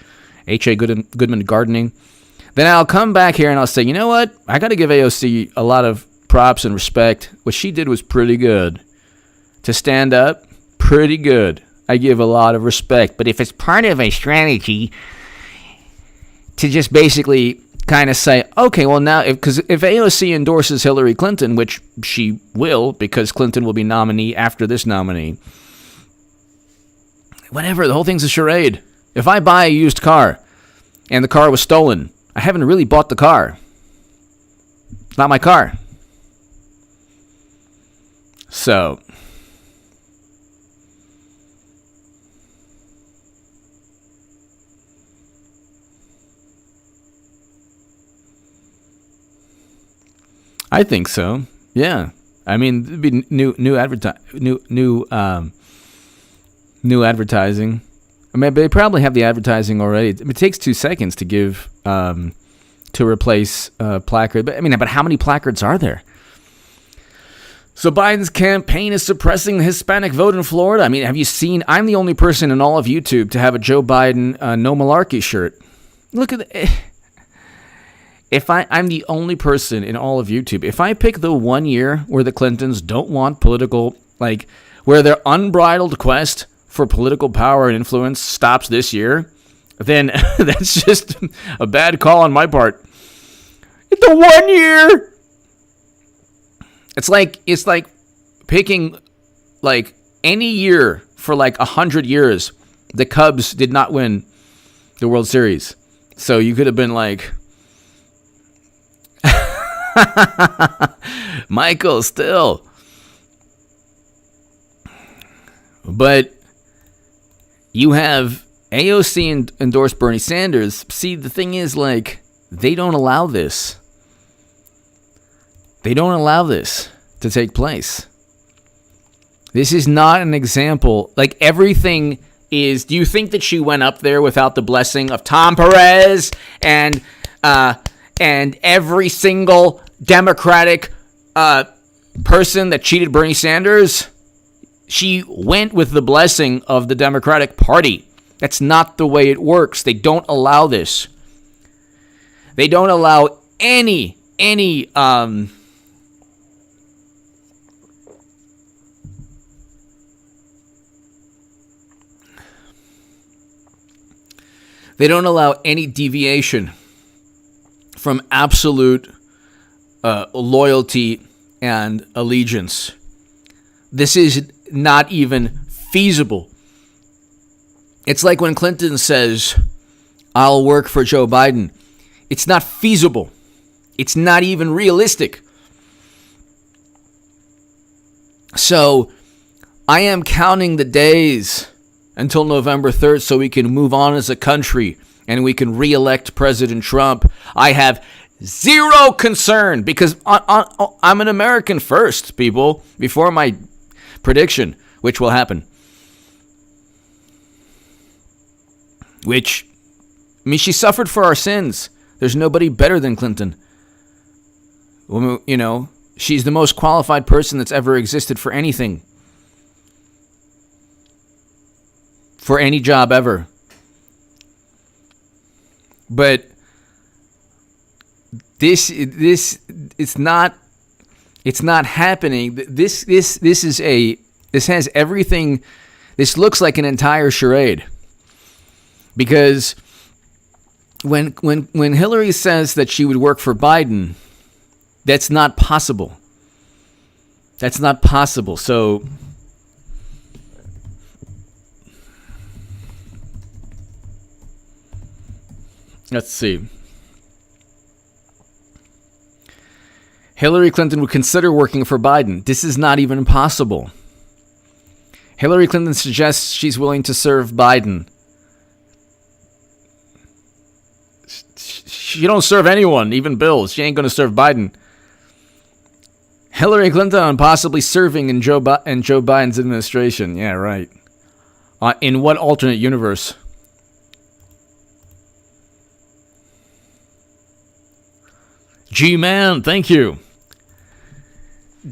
H.A. Goodman Gardening, then I'll come back here and I'll say, you know what? I got to give AOC a lot of props and respect. What she did was pretty good. To stand up, pretty good. I give a lot of respect. But if it's part of a strategy to just basically kind of say, okay, well now, if AOC endorses Hillary Clinton, which she will, because Clinton will be nominee after this nominee, whatever, the whole thing's a charade. If I buy a used car and the car was stolen, I haven't really bought the car. It's not my car. So I think so. Yeah. I mean, it'd be new advertising. I mean, they probably have the advertising already. It takes 2 seconds to give to replace placard. But how many placards are there? So Biden's campaign is suppressing the Hispanic vote in Florida. I mean, have you seen? I'm the only person in all of YouTube to have a Joe Biden no malarkey shirt. Look at the. I'm the only person in all of YouTube. If I pick the 1 year where the Clintons don't want political, where their unbridled quest for political power and influence stops this year, then that's just a bad call on my part. It's the 1 year. It's like picking any year for 100 years. The Cubs did not win the World Series, so you could have been like. Michael, still. But you have AOC endorse Bernie Sanders. See, the thing is, they don't allow this. They don't allow this to take place. This is not an example. Everything is... Do you think that she went up there without the blessing of Tom Perez and every single Democratic person that cheated Bernie Sanders? She went with the blessing of the Democratic Party. That's not the way it works. They don't allow this. They don't allow any they don't allow any deviation from absolute loyalty and allegiance. This is not even feasible. It's like when Clinton says, I'll work for Joe Biden. It's not feasible. It's not even realistic. So I am counting the days until November 3rd so we can move on as a country and we can re-elect President Trump. I have zero concern because I'm an American first, people, before my prediction, which will happen. She suffered for our sins. There's nobody better than Clinton. You know, she's the most qualified person that's ever existed for anything. For any job ever. But this it's not happening. This has everything. This looks like an entire charade. Because when Hillary says that she would work for Biden, That's not possible. That's not possible. So let's see. Hillary Clinton would consider working for Biden. This is not even possible. Hillary Clinton suggests she's willing to serve Biden. She don't serve anyone, even Bill. She ain't going to serve Biden. Hillary Clinton on possibly serving in Joe Biden's administration. Yeah, right. In what alternate universe? G-Man, thank you.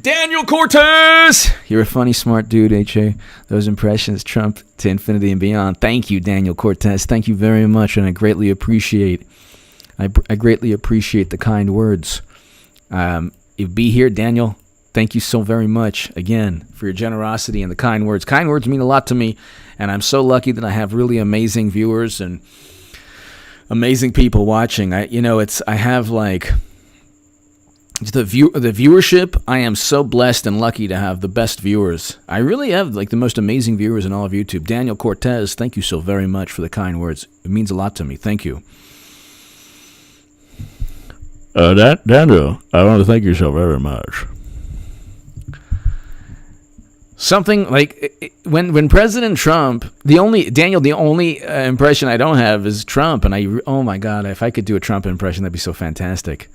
Daniel Cortez! You're a funny, smart dude, H.A. Those impressions, Trump to infinity and beyond. Thank you, Daniel Cortez. Thank you very much, and I greatly appreciate the kind words. Be here, Daniel. Thank you so very much, again, for your generosity and the kind words. Kind words mean a lot to me, and I'm so lucky that I have really amazing viewers and amazing people watching. I have like... The viewership, I am so blessed and lucky to have the best viewers. I really have like the most amazing viewers in all of YouTube. Daniel Cortez, thank you so very much for the kind words. It means a lot to me. Thank you. Daniel, I want to thank you so very much. Something like when President Trump, the only impression I don't have is Trump, and oh my God, if I could do a Trump impression, that'd be so fantastic.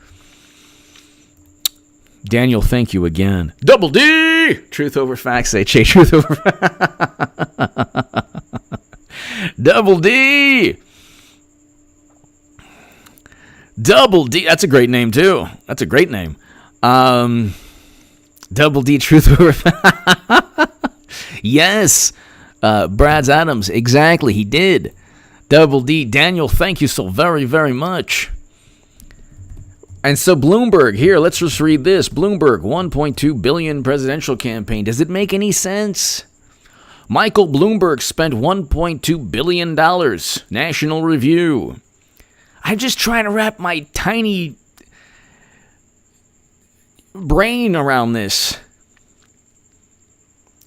Daniel, thank you again. Double D! Truth over facts, H.A. Truth over Double D! Double D. That's a great name, too. That's a great name. Double D, Truth over facts. Yes. Brad Adams, exactly. He did. Double D. Daniel, thank you so very, very much. And so Bloomberg, here, let's just read this. Bloomberg, $1.2 billion presidential campaign. Does it make any sense? Michael Bloomberg spent $1.2 billion. National Review. I'm just trying to wrap my tiny brain around this.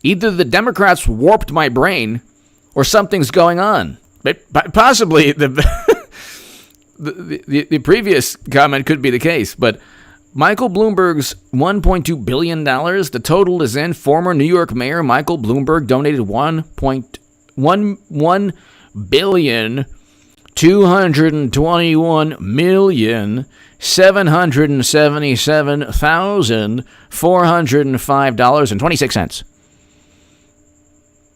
Either the Democrats warped my brain or something's going on. But possibly The previous comment could be the case, but Michael Bloomberg's $1.2 billion, the total is in. Former New York Mayor Michael Bloomberg donated $1,221,777,405.26.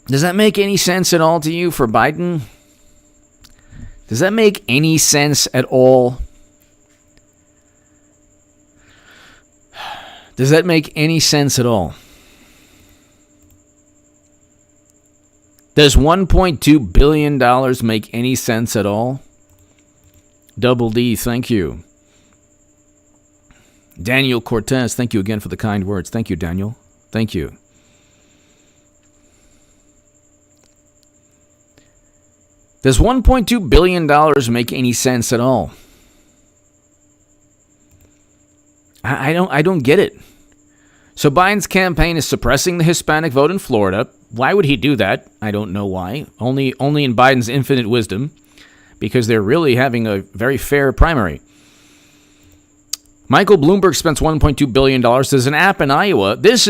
Does that make any sense at all to you for Biden? Does that make any sense at all? Does that make any sense at all? Does $1.2 billion make any sense at all? Double D, thank you. Daniel Cortez, thank you again for the kind words. Thank you, Daniel. Thank you. Does $1.2 billion make any sense at all? I don't get it. So Biden's campaign is suppressing the Hispanic vote in Florida. Why would he do that? I don't know why. Only in Biden's infinite wisdom, because they're really having a very fair primary. Michael Bloomberg spends $1.2 billion. There's an app in Iowa. This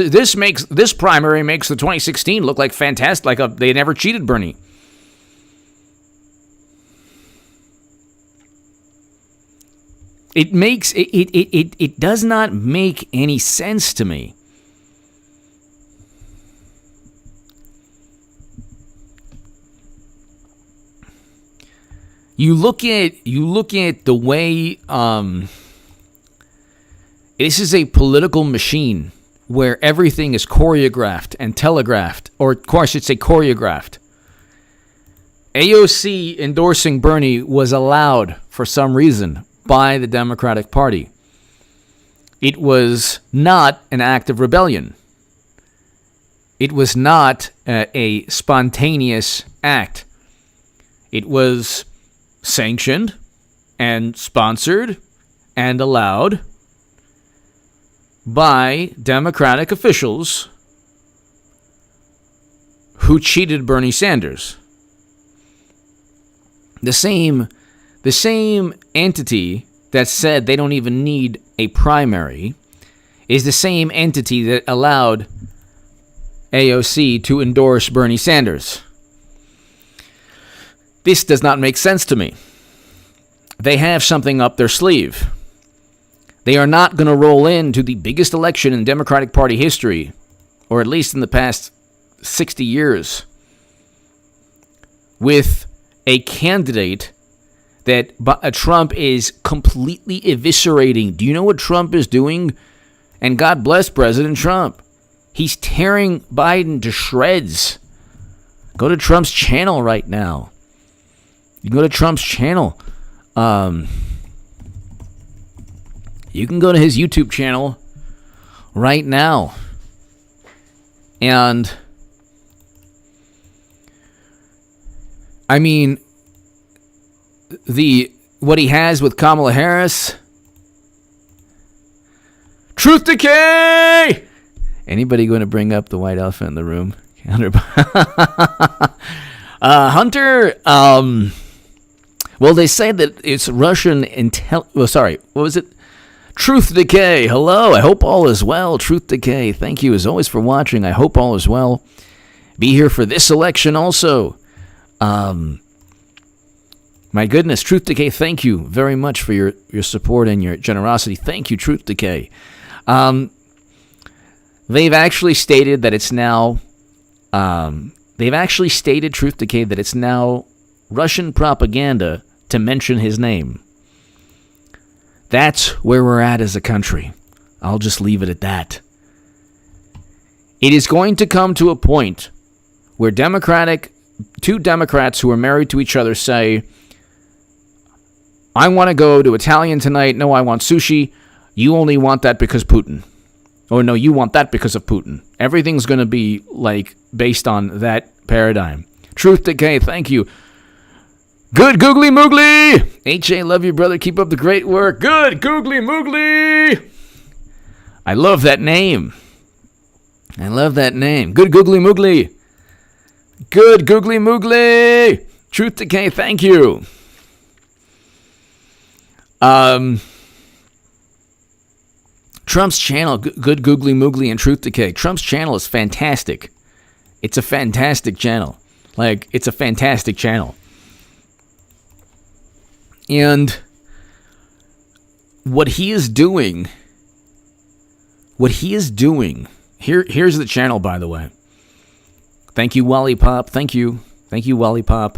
primary makes the 2016 look like fantastic, like they never cheated Bernie. It does not make any sense to me. You look at the way this is a political machine where everything is choreographed and telegraphed, or of course I should say choreographed. AOC endorsing Bernie was allowed for some reason by the Democratic Party. It was not an act of rebellion. It was not a spontaneous act. It was sanctioned and sponsored and allowed by Democratic officials who cheated Bernie Sanders. The same entity that said they don't even need a primary is the same entity that allowed AOC to endorse Bernie Sanders. This does not make sense to me. They have something up their sleeve. They are not going to roll into the biggest election in Democratic Party history, or at least in the past 60 years, with a candidate that Trump is completely eviscerating. Do you know what Trump is doing? And God bless President Trump. He's tearing Biden to shreds. Go to Trump's channel right now. You can go to Trump's channel. You can go to his YouTube channel right now. And I mean, what he has with Kamala Harris. Truth decay! Anybody going to bring up the white elephant in the room? Hunter, well, they say that it's Russian what was it? Truth Decay, hello, I hope all is well. Truth Decay, thank you as always for watching. I hope all is well. Be here for this election also. My goodness, Truth Decay, thank you very much for your support and your generosity. Thank you, Truth Decay. They've actually stated that it's now, Truth Decay, that it's now Russian propaganda to mention his name. That's where we're at as a country. I'll just leave it at that. It is going to come to a point where two Democrats who are married to each other say, I want to go to Italian tonight. No, I want sushi. You only want that because Putin. Or no, you want that because of Putin. Everything's going to be like based on that paradigm. Truth Decay, thank you. Good Googly Moogly! H.A., love you, brother. Keep up the great work. Good Googly Moogly! I love that name. Good Googly Moogly. Good Googly Moogly! Truth Decay, thank you. Trump's channel, Good Googly Moogly and Truth Decay. Trump's channel is fantastic. It's a fantastic channel. It's a fantastic channel. And what he is doing, here's the channel, by the way. Thank you, Wally Pop. Thank you, Wally Pop.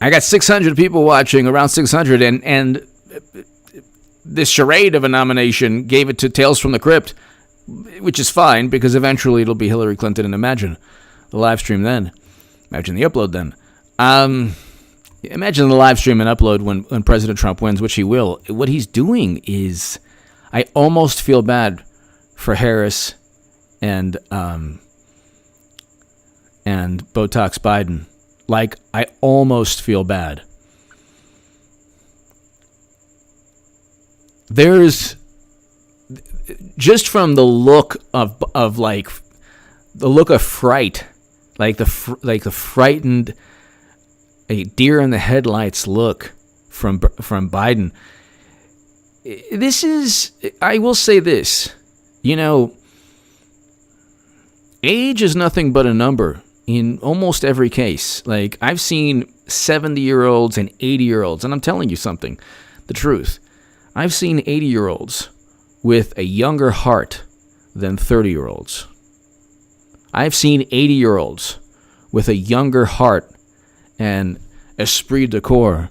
I got 600 people watching, around 600, and this charade of a nomination gave it to Tales from the Crypt, which is fine, because eventually it'll be Hillary Clinton, and imagine the live stream then. Imagine the upload then. Imagine the live stream and upload when President Trump wins, which he will. What he's doing is, I almost feel bad for Harris and Botox Biden. I almost feel bad. There's just from the look of the look of fright, the frightened, a deer in the headlights look from Biden. This is, I will say this, age is nothing but a number in almost every case. I've seen 70-year-olds and 80-year-olds, and I'm telling you something, the truth. I've seen 80-year-olds with a younger heart than 30-year-olds. I've seen 80-year-olds with a younger heart and esprit de corps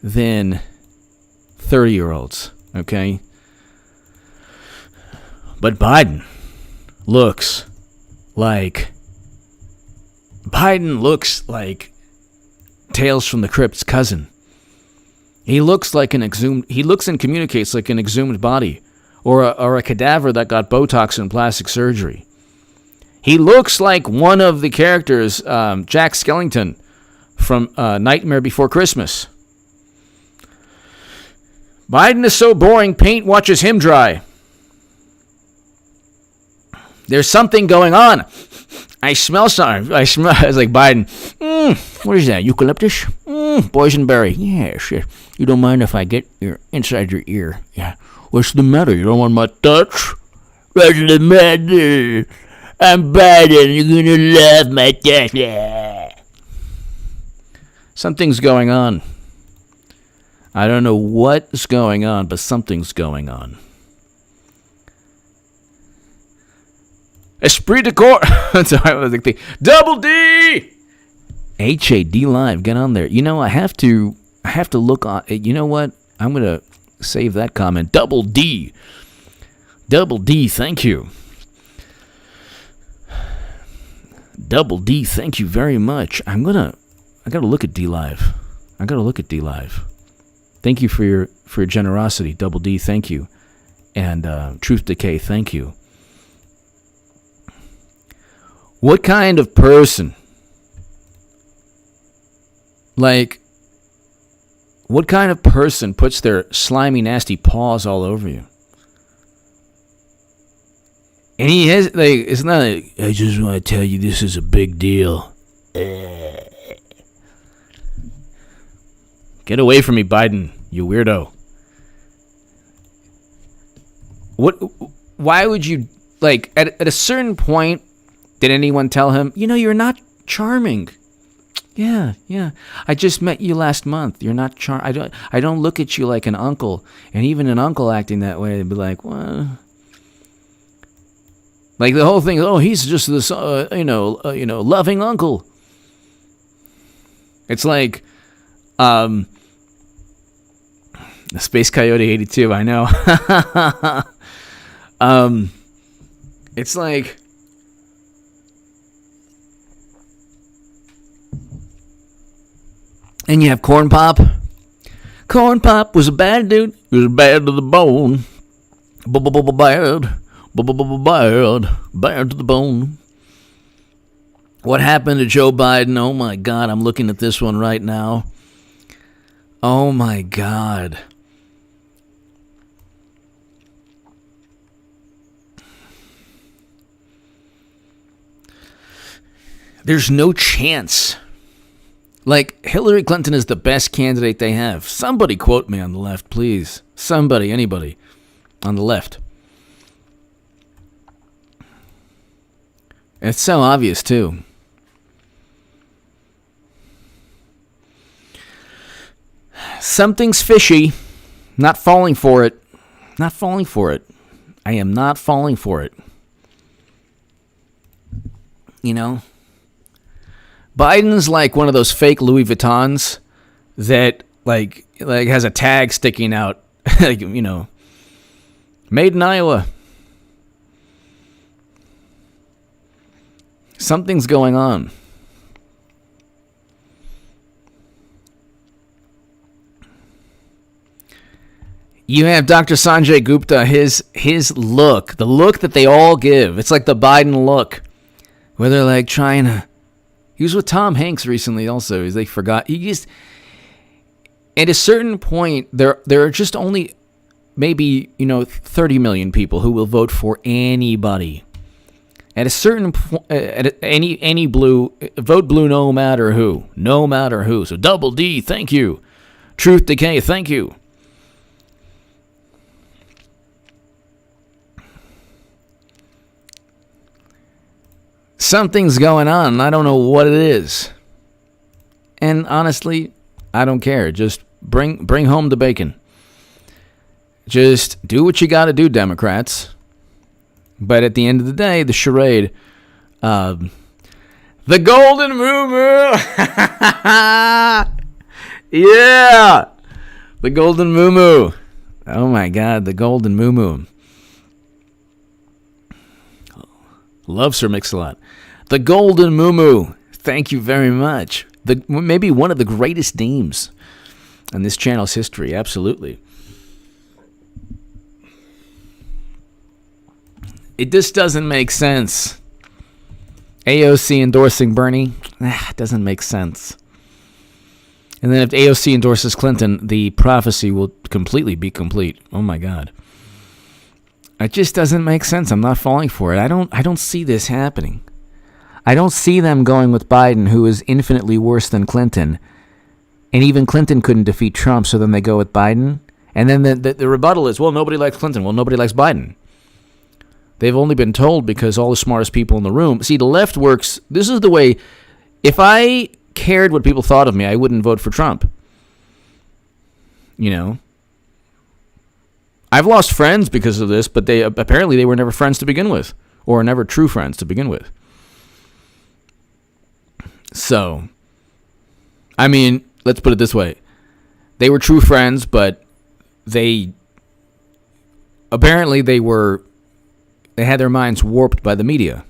than 30-year-olds, okay? But Biden looks like Tales from the Crypt's cousin. He looks and communicates like an exhumed body, or a cadaver that got Botox and plastic surgery. He looks like one of the characters, Jack Skellington, from Nightmare Before Christmas. Biden is so boring, paint watches him dry. There's something going on. I smell something. I was like, Biden, what is that, eucalyptus? Boysenberry. Yeah, shit. You don't mind if I get inside your ear? Yeah. What's the matter? You don't want my touch? What's the matter? I'm Biden. You're going to love my touch. Yeah. Something's going on. I don't know what's going on, but something's going on. Esprit de corps. Double D. HAD Live. Get on there. You know, I have to look on. You know what? I'm going to save that comment. Double D. Double D, thank you. Double D, thank you very much. I gotta look at D Live. Thank you for your generosity. Double D, thank you. And Truth Decay, thank you. What kind of person, what kind of person puts their slimy, nasty paws all over you? And he has, it's not I just want to tell you this is a big deal. Get away from me, Biden, you weirdo. Why would you, at a certain point, did anyone tell him, you're not charming? Yeah. I just met you last month. You're not I don't look at you like an uncle. And even an uncle acting that way, they'd be like, well, the whole thing. Oh, he's just this, loving uncle. It's like, Space Coyote 82. I know. It's like. And you have Corn Pop. Corn Pop was a bad dude. He was bad to the bone. Bad to the bone. What happened to Joe Biden? Oh my God, I'm looking at this one right now. Oh my God. There's no chance. Hillary Clinton is the best candidate they have. Somebody quote me on the left, please. Somebody, anybody on the left. It's so obvious, too. Something's fishy. Not falling for it. Not falling for it. I am not falling for it. Biden's like one of those fake Louis Vuittons that has a tag sticking out, made in Iowa. Something's going on. You have Dr. Sanjay Gupta, his look, the look that they all give. It's like the Biden look, where they're trying to. He was with Tom Hanks recently also. They forgot. At a certain point, there are just only maybe, 30 million people who will vote for anybody. At a certain point, any blue, vote blue no matter who. No matter who. So Double D, thank you. Truth Decay, thank you. Something's going on, and I don't know what it is. And honestly, I don't care. Just bring home the bacon. Just do what you got to do, Democrats. But at the end of the day, the charade, the golden moo-moo. Yeah, the golden moo-moo. Oh my God, the golden moo-moo. Love Sir Mix-a-Lot. The Golden Moo-Moo. Thank you very much. Maybe one of the greatest names in this channel's history. Absolutely. It just doesn't make sense. AOC endorsing Bernie. It doesn't make sense. And then if AOC endorses Clinton, the prophecy will completely be complete. Oh my God. It just doesn't make sense. I'm not falling for it. I don't see this happening. I don't see them going with Biden, who is infinitely worse than Clinton. And even Clinton couldn't defeat Trump, so then they go with Biden. And then the rebuttal is, well, nobody likes Clinton. Well, nobody likes Biden. They've only been told because all the smartest people in the room. See, the left works. This is the way. If I cared what people thought of me, I wouldn't vote for Trump. You know, I've lost friends because of this, but they were never friends to begin with, or never true friends to begin with. So, I mean, let's put it this way. They were true friends, but they had their minds warped by the media.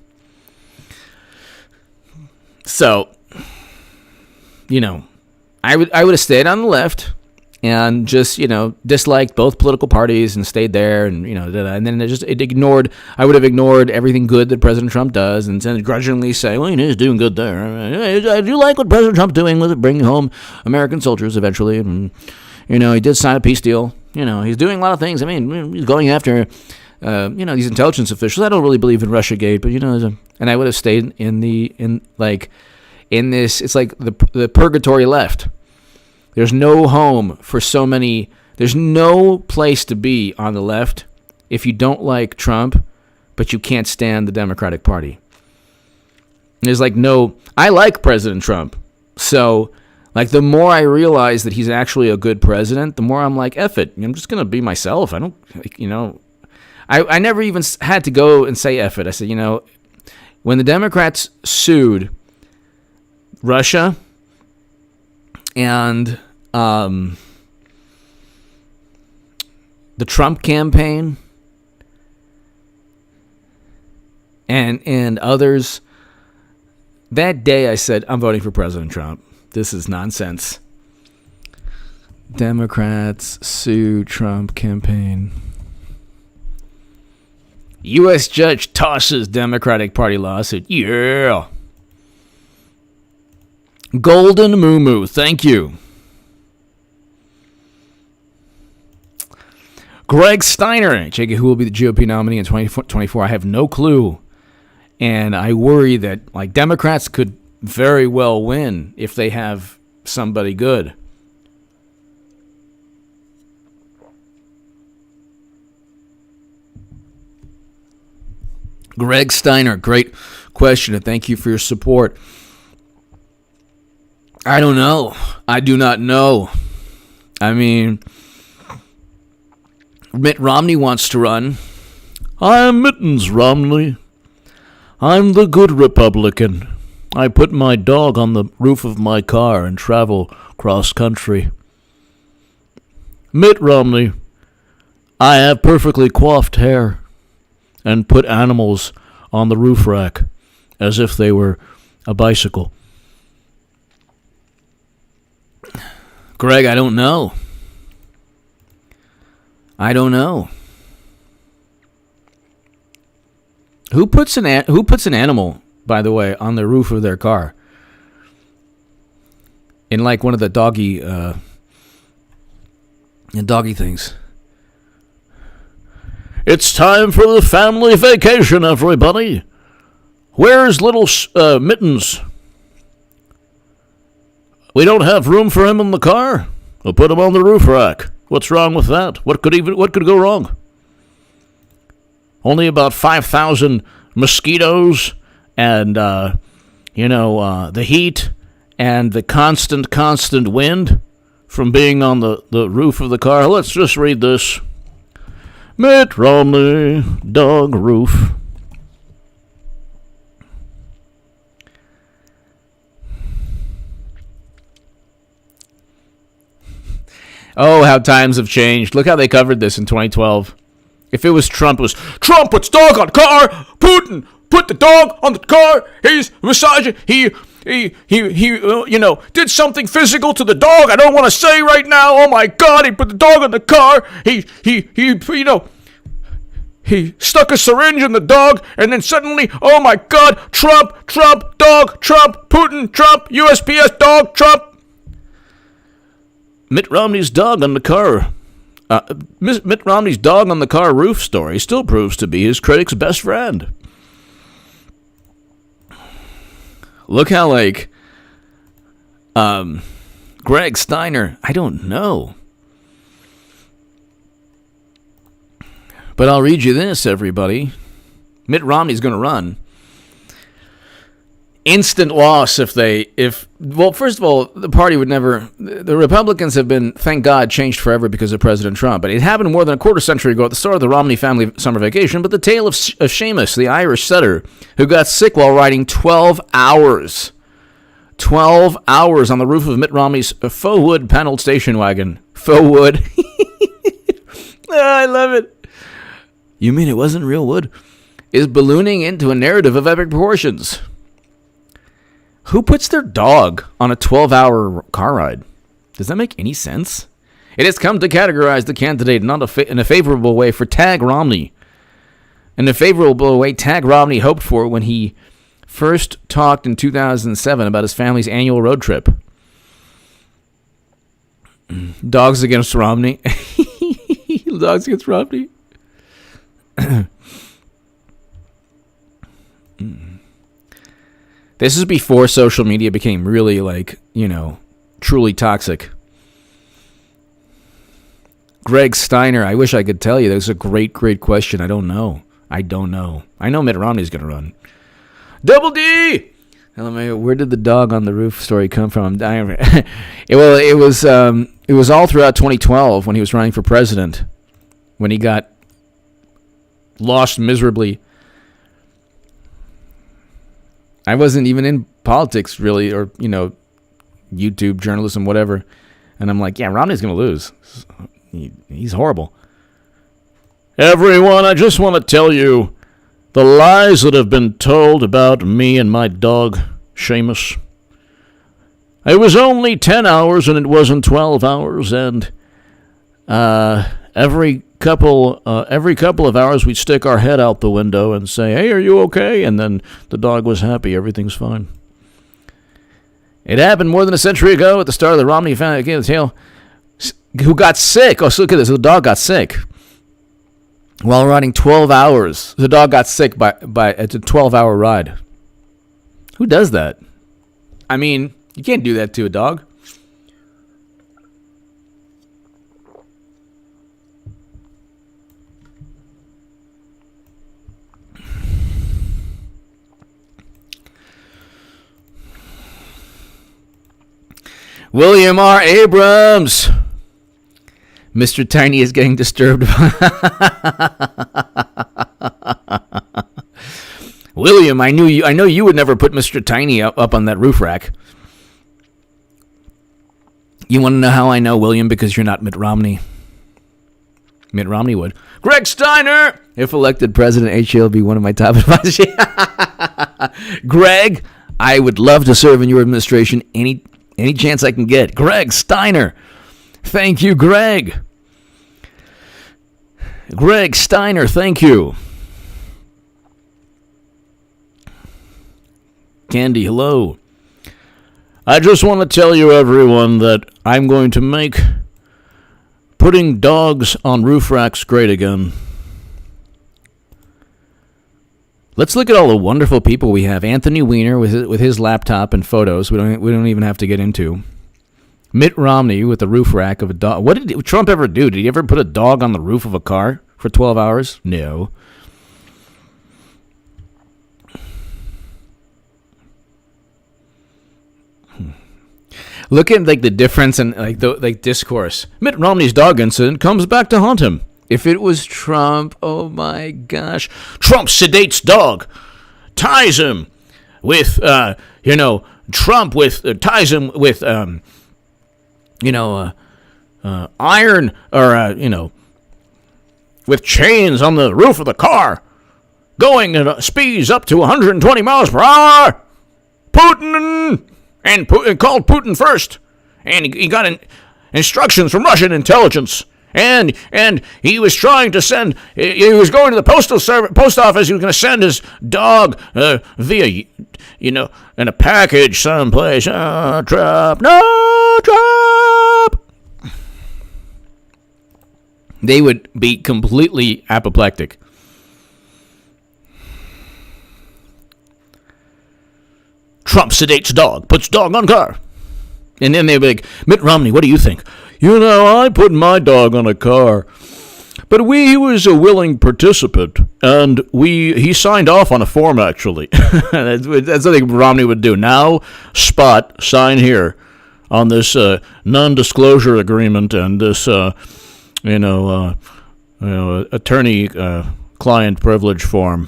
So, you know, I would have stayed on the left and just, you know, disliked both political parties and stayed there, and, you know, and then I would have ignored everything good that President Trump does and then grudgingly say, well, you know, he's doing good there. I do like what President Trump's doing with bringing home American soldiers eventually, and, you know, he did sign a peace deal. You know, he's doing a lot of things. I mean, he's going after, you know, these intelligence officials. I don't really believe in Russiagate, but, you know, and I would have stayed in this, it's like the purgatory left. There's no home for so many. There's no place to be on the left if you don't like Trump, but you can't stand the Democratic Party. There's like no, I like President Trump. So, like, the more I realize that he's actually a good president, the more I'm like, F it. I'm just going to be myself. I don't, you know, I never even had to go and say F it. I said, you know, when the Democrats sued Russia and the Trump campaign and others, that day I said, I'm voting for President Trump. This is nonsense. Democrats sue Trump campaign. U.S. judge tosses Democratic Party lawsuit. Yeah. Golden Moo Moo, thank you. Greg Steiner, Jake, who will be the GOP nominee in 2024? I have no clue. And I worry that, like, Democrats could very well win if they have somebody good. Greg Steiner, great question, and thank you for your support. I don't know. I do not know. I mean, Mitt Romney wants to run. I am Mittens Romney. I'm the good Republican. I put my dog on the roof of my car and travel cross country. Mitt Romney. I have perfectly coiffed hair and put animals on the roof rack as if they were a bicycle. Greg, I don't know. I don't know. Who puts an animal, by the way, on the roof of their car? In like one of the doggy things. It's time for the family vacation, everybody. Where's little Mittens? We don't have room for him in the car? We'll put him on the roof rack. What's wrong with that? What could go wrong? Only about 5,000 mosquitoes and, the heat and the constant wind from being on the roof of the car. Let's just read this. Mitt Romney, dog roof. Oh, how times have changed. Look how they covered this in 2012. If it was Trump, it was, Trump puts dog on car. Putin put the dog on the car. He's massaging. He did something physical to the dog. I don't want to say right now. Oh my God, he put the dog on the car. He stuck a syringe in the dog, and then suddenly, oh my God, Trump, dog, Trump, Putin, Trump, USPS, dog, Trump. Mitt Romney's dog on the car roof story still proves to be his critic's best friend. Look how, Greg Steiner, I don't know. But I'll read you this, everybody. Mitt Romney's going to run. Instant loss well, first of all, the party would never, the Republicans have been, thank God, changed forever because of President Trump. But it happened more than a quarter century ago at the start of the Romney family summer vacation. But the tale of Seamus, the Irish setter, who got sick while riding 12 hours on the roof of Mitt Romney's faux wood paneled station wagon. Faux wood. I love it. You mean it wasn't real wood? Is ballooning into a narrative of epic proportions. Who puts their dog on a 12-hour car ride? Does that make any sense? It has come to categorize the candidate not in a favorable way for Tag Romney. In a favorable way Tag Romney hoped for when he first talked in 2007 about his family's annual road trip. Dogs against Romney. Dogs against Romney. This is before social media became really, truly toxic. Greg Steiner, I wish I could tell you. That was a great, great question. I don't know. I know Mitt Romney's going to run. Double D! Where did the dog on the roof story come from? I'm dying. It was all throughout 2012 when he was running for president, when he got lost miserably. I wasn't even in politics, really, or, YouTube, journalism, whatever. And I'm like, yeah, Romney's going to lose. He's horrible. Everyone, I just want to tell you the lies that have been told about me and my dog, Seamus. It was only 10 hours and it wasn't 12 hours. And every couple of hours we'd stick our head out the window and say, hey, are you okay? And then the dog was happy. Everything's fine. It happened more than a century ago at the start of the Romney family. Again, the tale. Who got sick? Oh, so look at this. The dog got sick while riding 12 hours. The dog got sick by it's a 12-hour ride. Who does that? I mean, you can't do that to a dog. William R. Abrams. Mr. Tiny is getting disturbed. William, I know you would never put Mr. Tiny up on that roof rack. You want to know how I know, William? Because you're not Mitt Romney. Mitt Romney would. Greg Steiner! If elected president, he'll be one of my top advisors. Greg, I would love to serve in your administration any chance I can get. Greg Steiner. Thank you, Greg. Greg Steiner, thank you. Candy, hello. I just want to tell you, everyone, that I'm going to make putting dogs on roof racks great again. Let's look at all the wonderful people we have. Anthony Weiner with his laptop and photos. We don't even have to get into. Mitt Romney with the roof rack of a dog. What did Trump ever do? Did he ever put a dog on the roof of a car for 12 hours? No. Look at the difference in the discourse. Mitt Romney's dog incident comes back to haunt him. If it was Trump, oh my gosh. Trump sedates dog, ties him with, Trump ties him with, iron or, with chains on the roof of the car, going at speeds up to 120 miles per hour. Putin! And called Putin first. And he got instructions from Russian intelligence. And he was trying to send, he was going to the post office, he was going to send his dog via, in a package someplace. Trump, no, Trump! They would be completely apoplectic. Trump sedates dog, puts dog on car. And then they'd be like, Mitt Romney, what do you think? I put my dog on a car. But he was a willing participant, and he signed off on a form, actually. That's something Romney would do. Now, Spot, sign here on this non-disclosure agreement and this, attorney-client privilege form.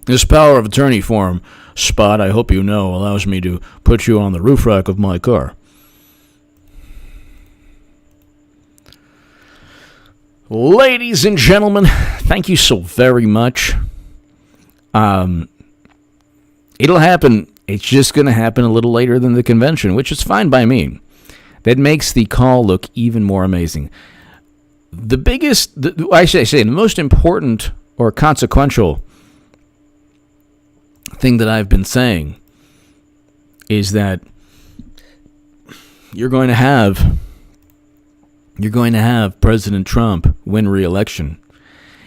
This power of attorney form, Spot, I hope you know, allows me to put you on the roof rack of my car. Ladies and gentlemen, thank you so very much. It'll happen. It's just going to happen a little later than the convention, which is fine by me. That makes the call look even more amazing. The most important or consequential thing that I've been saying is that you're going to have President Trump win re-election.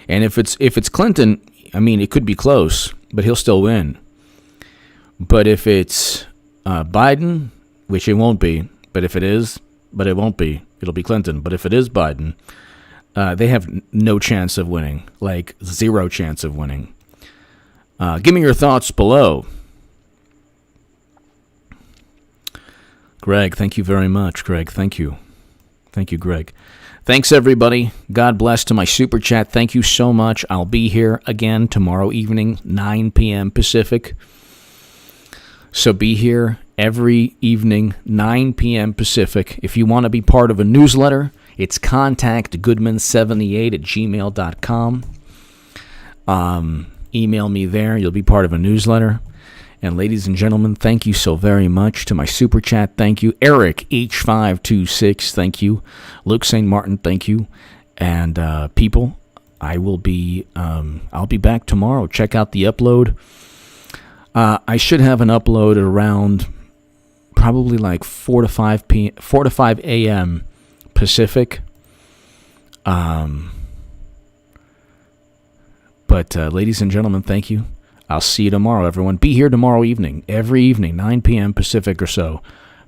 And if it's Clinton, it could be close, but he'll still win. But if it's Biden, which it won't be, but if it is, but it won't be, it'll be Clinton. But if it is Biden, they have no chance of winning, like zero chance of winning. Give me your thoughts below. Greg, thank you very much. Greg, thank you. Thank you, Greg. Thanks, everybody. God bless to my super chat. Thank you so much. I'll be here again tomorrow evening, 9 p.m. Pacific. So be here every evening, 9 p.m. Pacific. If you want to be part of a newsletter, it's contactgoodman78@gmail.com. Email me there. You'll be part of a newsletter. And ladies and gentlemen, thank you so very much to my super chat. Thank you. Eric H526, thank you. Luke St. Martin, thank you. And people, I'll be back tomorrow. Check out the upload. I should have an upload at around probably like 4 to 5 a.m. Pacific. But ladies and gentlemen, thank you. I'll see you tomorrow, everyone. Be here tomorrow evening, every evening, 9 p.m. Pacific or so.